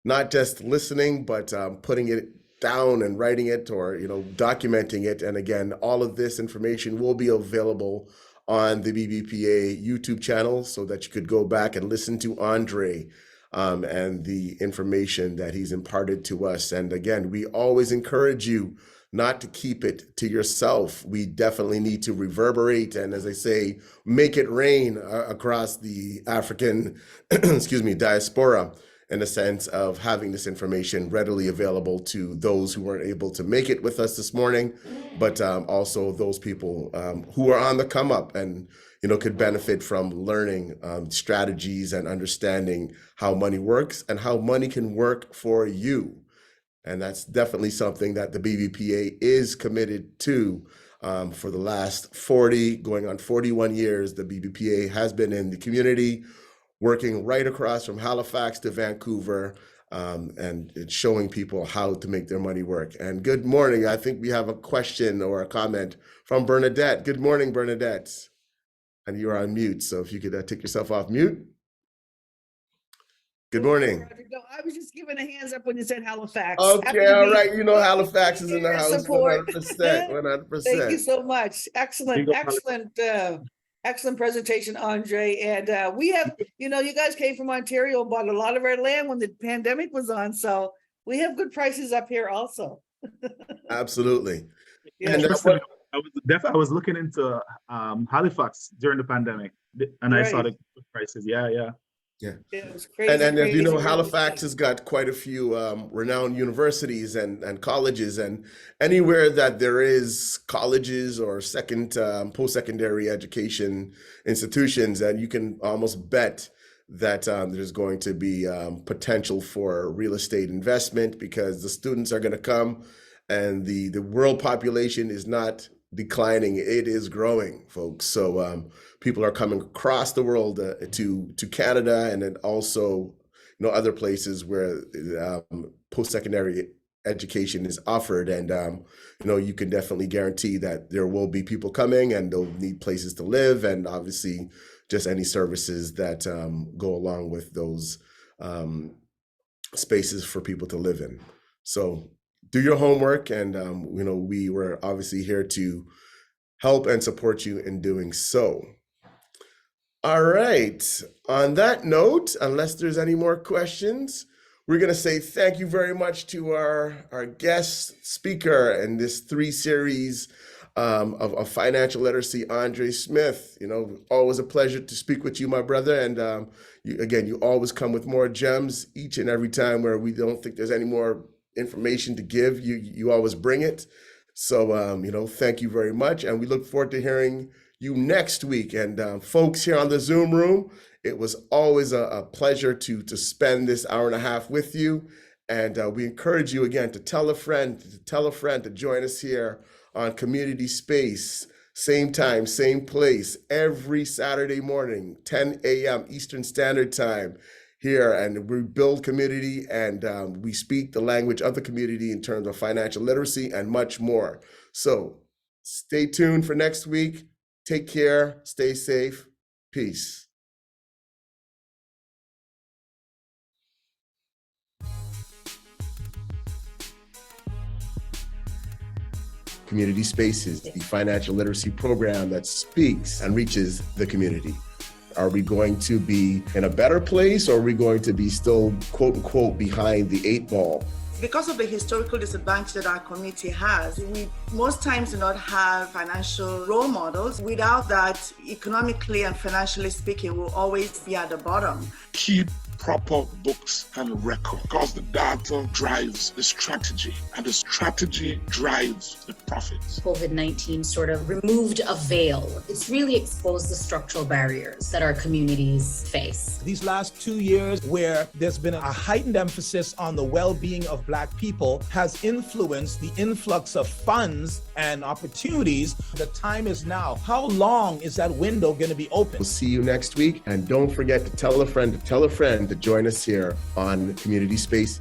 not just listening, but putting it down and writing it or, documenting it. And again, all of this information will be available on the BBPA YouTube channel so that you could go back and listen to Andre and the information that he's imparted to us. And again, we always encourage you not to keep it to yourself. We definitely need to reverberate and, as I say, make it rain across the African, diaspora, in the sense of having this information readily available to those who weren't able to make it with us this morning, but also those people who are on the come up and could benefit from learning strategies and understanding how money works and how money can work for you. And that's definitely something that the BBPA is committed to. For the last 40, going on 41 years, the BBPA has been in the community, working right across from Halifax to Vancouver, and it's showing people how to make their money work. And good morning. I think we have a question or a comment from Bernadette. Good morning, Bernadette. And you're on mute, so if you could take yourself off mute. Good morning.
No, I was just giving a hands up when you said Halifax.
Okay, all right. Halifax is in the house.
Support.
100%. 100%.
Thank you so much. Excellent presentation, Andre. And we have, you guys came from Ontario and bought a lot of our land when the pandemic was on. So we have good prices up here also.
Absolutely.
Yeah.
And
I was looking into Halifax during the pandemic, and I saw the prices. Yeah.
It was crazy.
And as you know, Halifax has got quite a few renowned universities and colleges, and anywhere that there is colleges or post-secondary education institutions, and you can almost bet that there's going to be potential for real estate investment, because the students are going to come, and the world population is not declining. It is growing, folks. So people are coming across the world to Canada, and then also other places where post-secondary education is offered. And you can definitely guarantee that there will be people coming, and they'll need places to live, and obviously just any services that go along with those spaces for people to live in. So do your homework, and we were obviously here to help and support you in doing so. All right. On that note, unless there's any more questions, we're going to say thank you very much to our guest speaker in this 3 series of financial literacy, Andre Smith. Always a pleasure to speak with you, my brother. And you always come with more gems each and every time where we don't think there's any more information to give. You always bring it. So, thank you very much. And we look forward to hearing you next week. And folks here on the Zoom room, it was always a pleasure to spend this hour and a half with you. And we encourage you again to tell a friend to join us here on Community Space, same time, same place, every Saturday morning, 10 a.m. Eastern Standard Time here. And we build community, and we speak the language of the community in terms of financial literacy and much more. So stay tuned for next week. Take care, stay safe, peace. Community Spaces, the financial literacy program that speaks and reaches the community. Are we going to be in a better place, or are we going to be still, quote unquote, behind the 8 ball?
Because of the historical disadvantage that our community has, we most times do not have financial role models. Without that, economically and financially speaking, we'll always be at the bottom.
Keep proper books and record, because the data drives the strategy, and the strategy drives the profits.
COVID-19 sort of removed a veil. It's really exposed the structural barriers that our communities face.
These last 2 years, where there's been a heightened emphasis on the well-being of Black people, has influenced the influx of funds and opportunities. The time is now. How long is that window going to be open?
We'll see you next week. And don't forget to tell a friend to join us here on Community Space.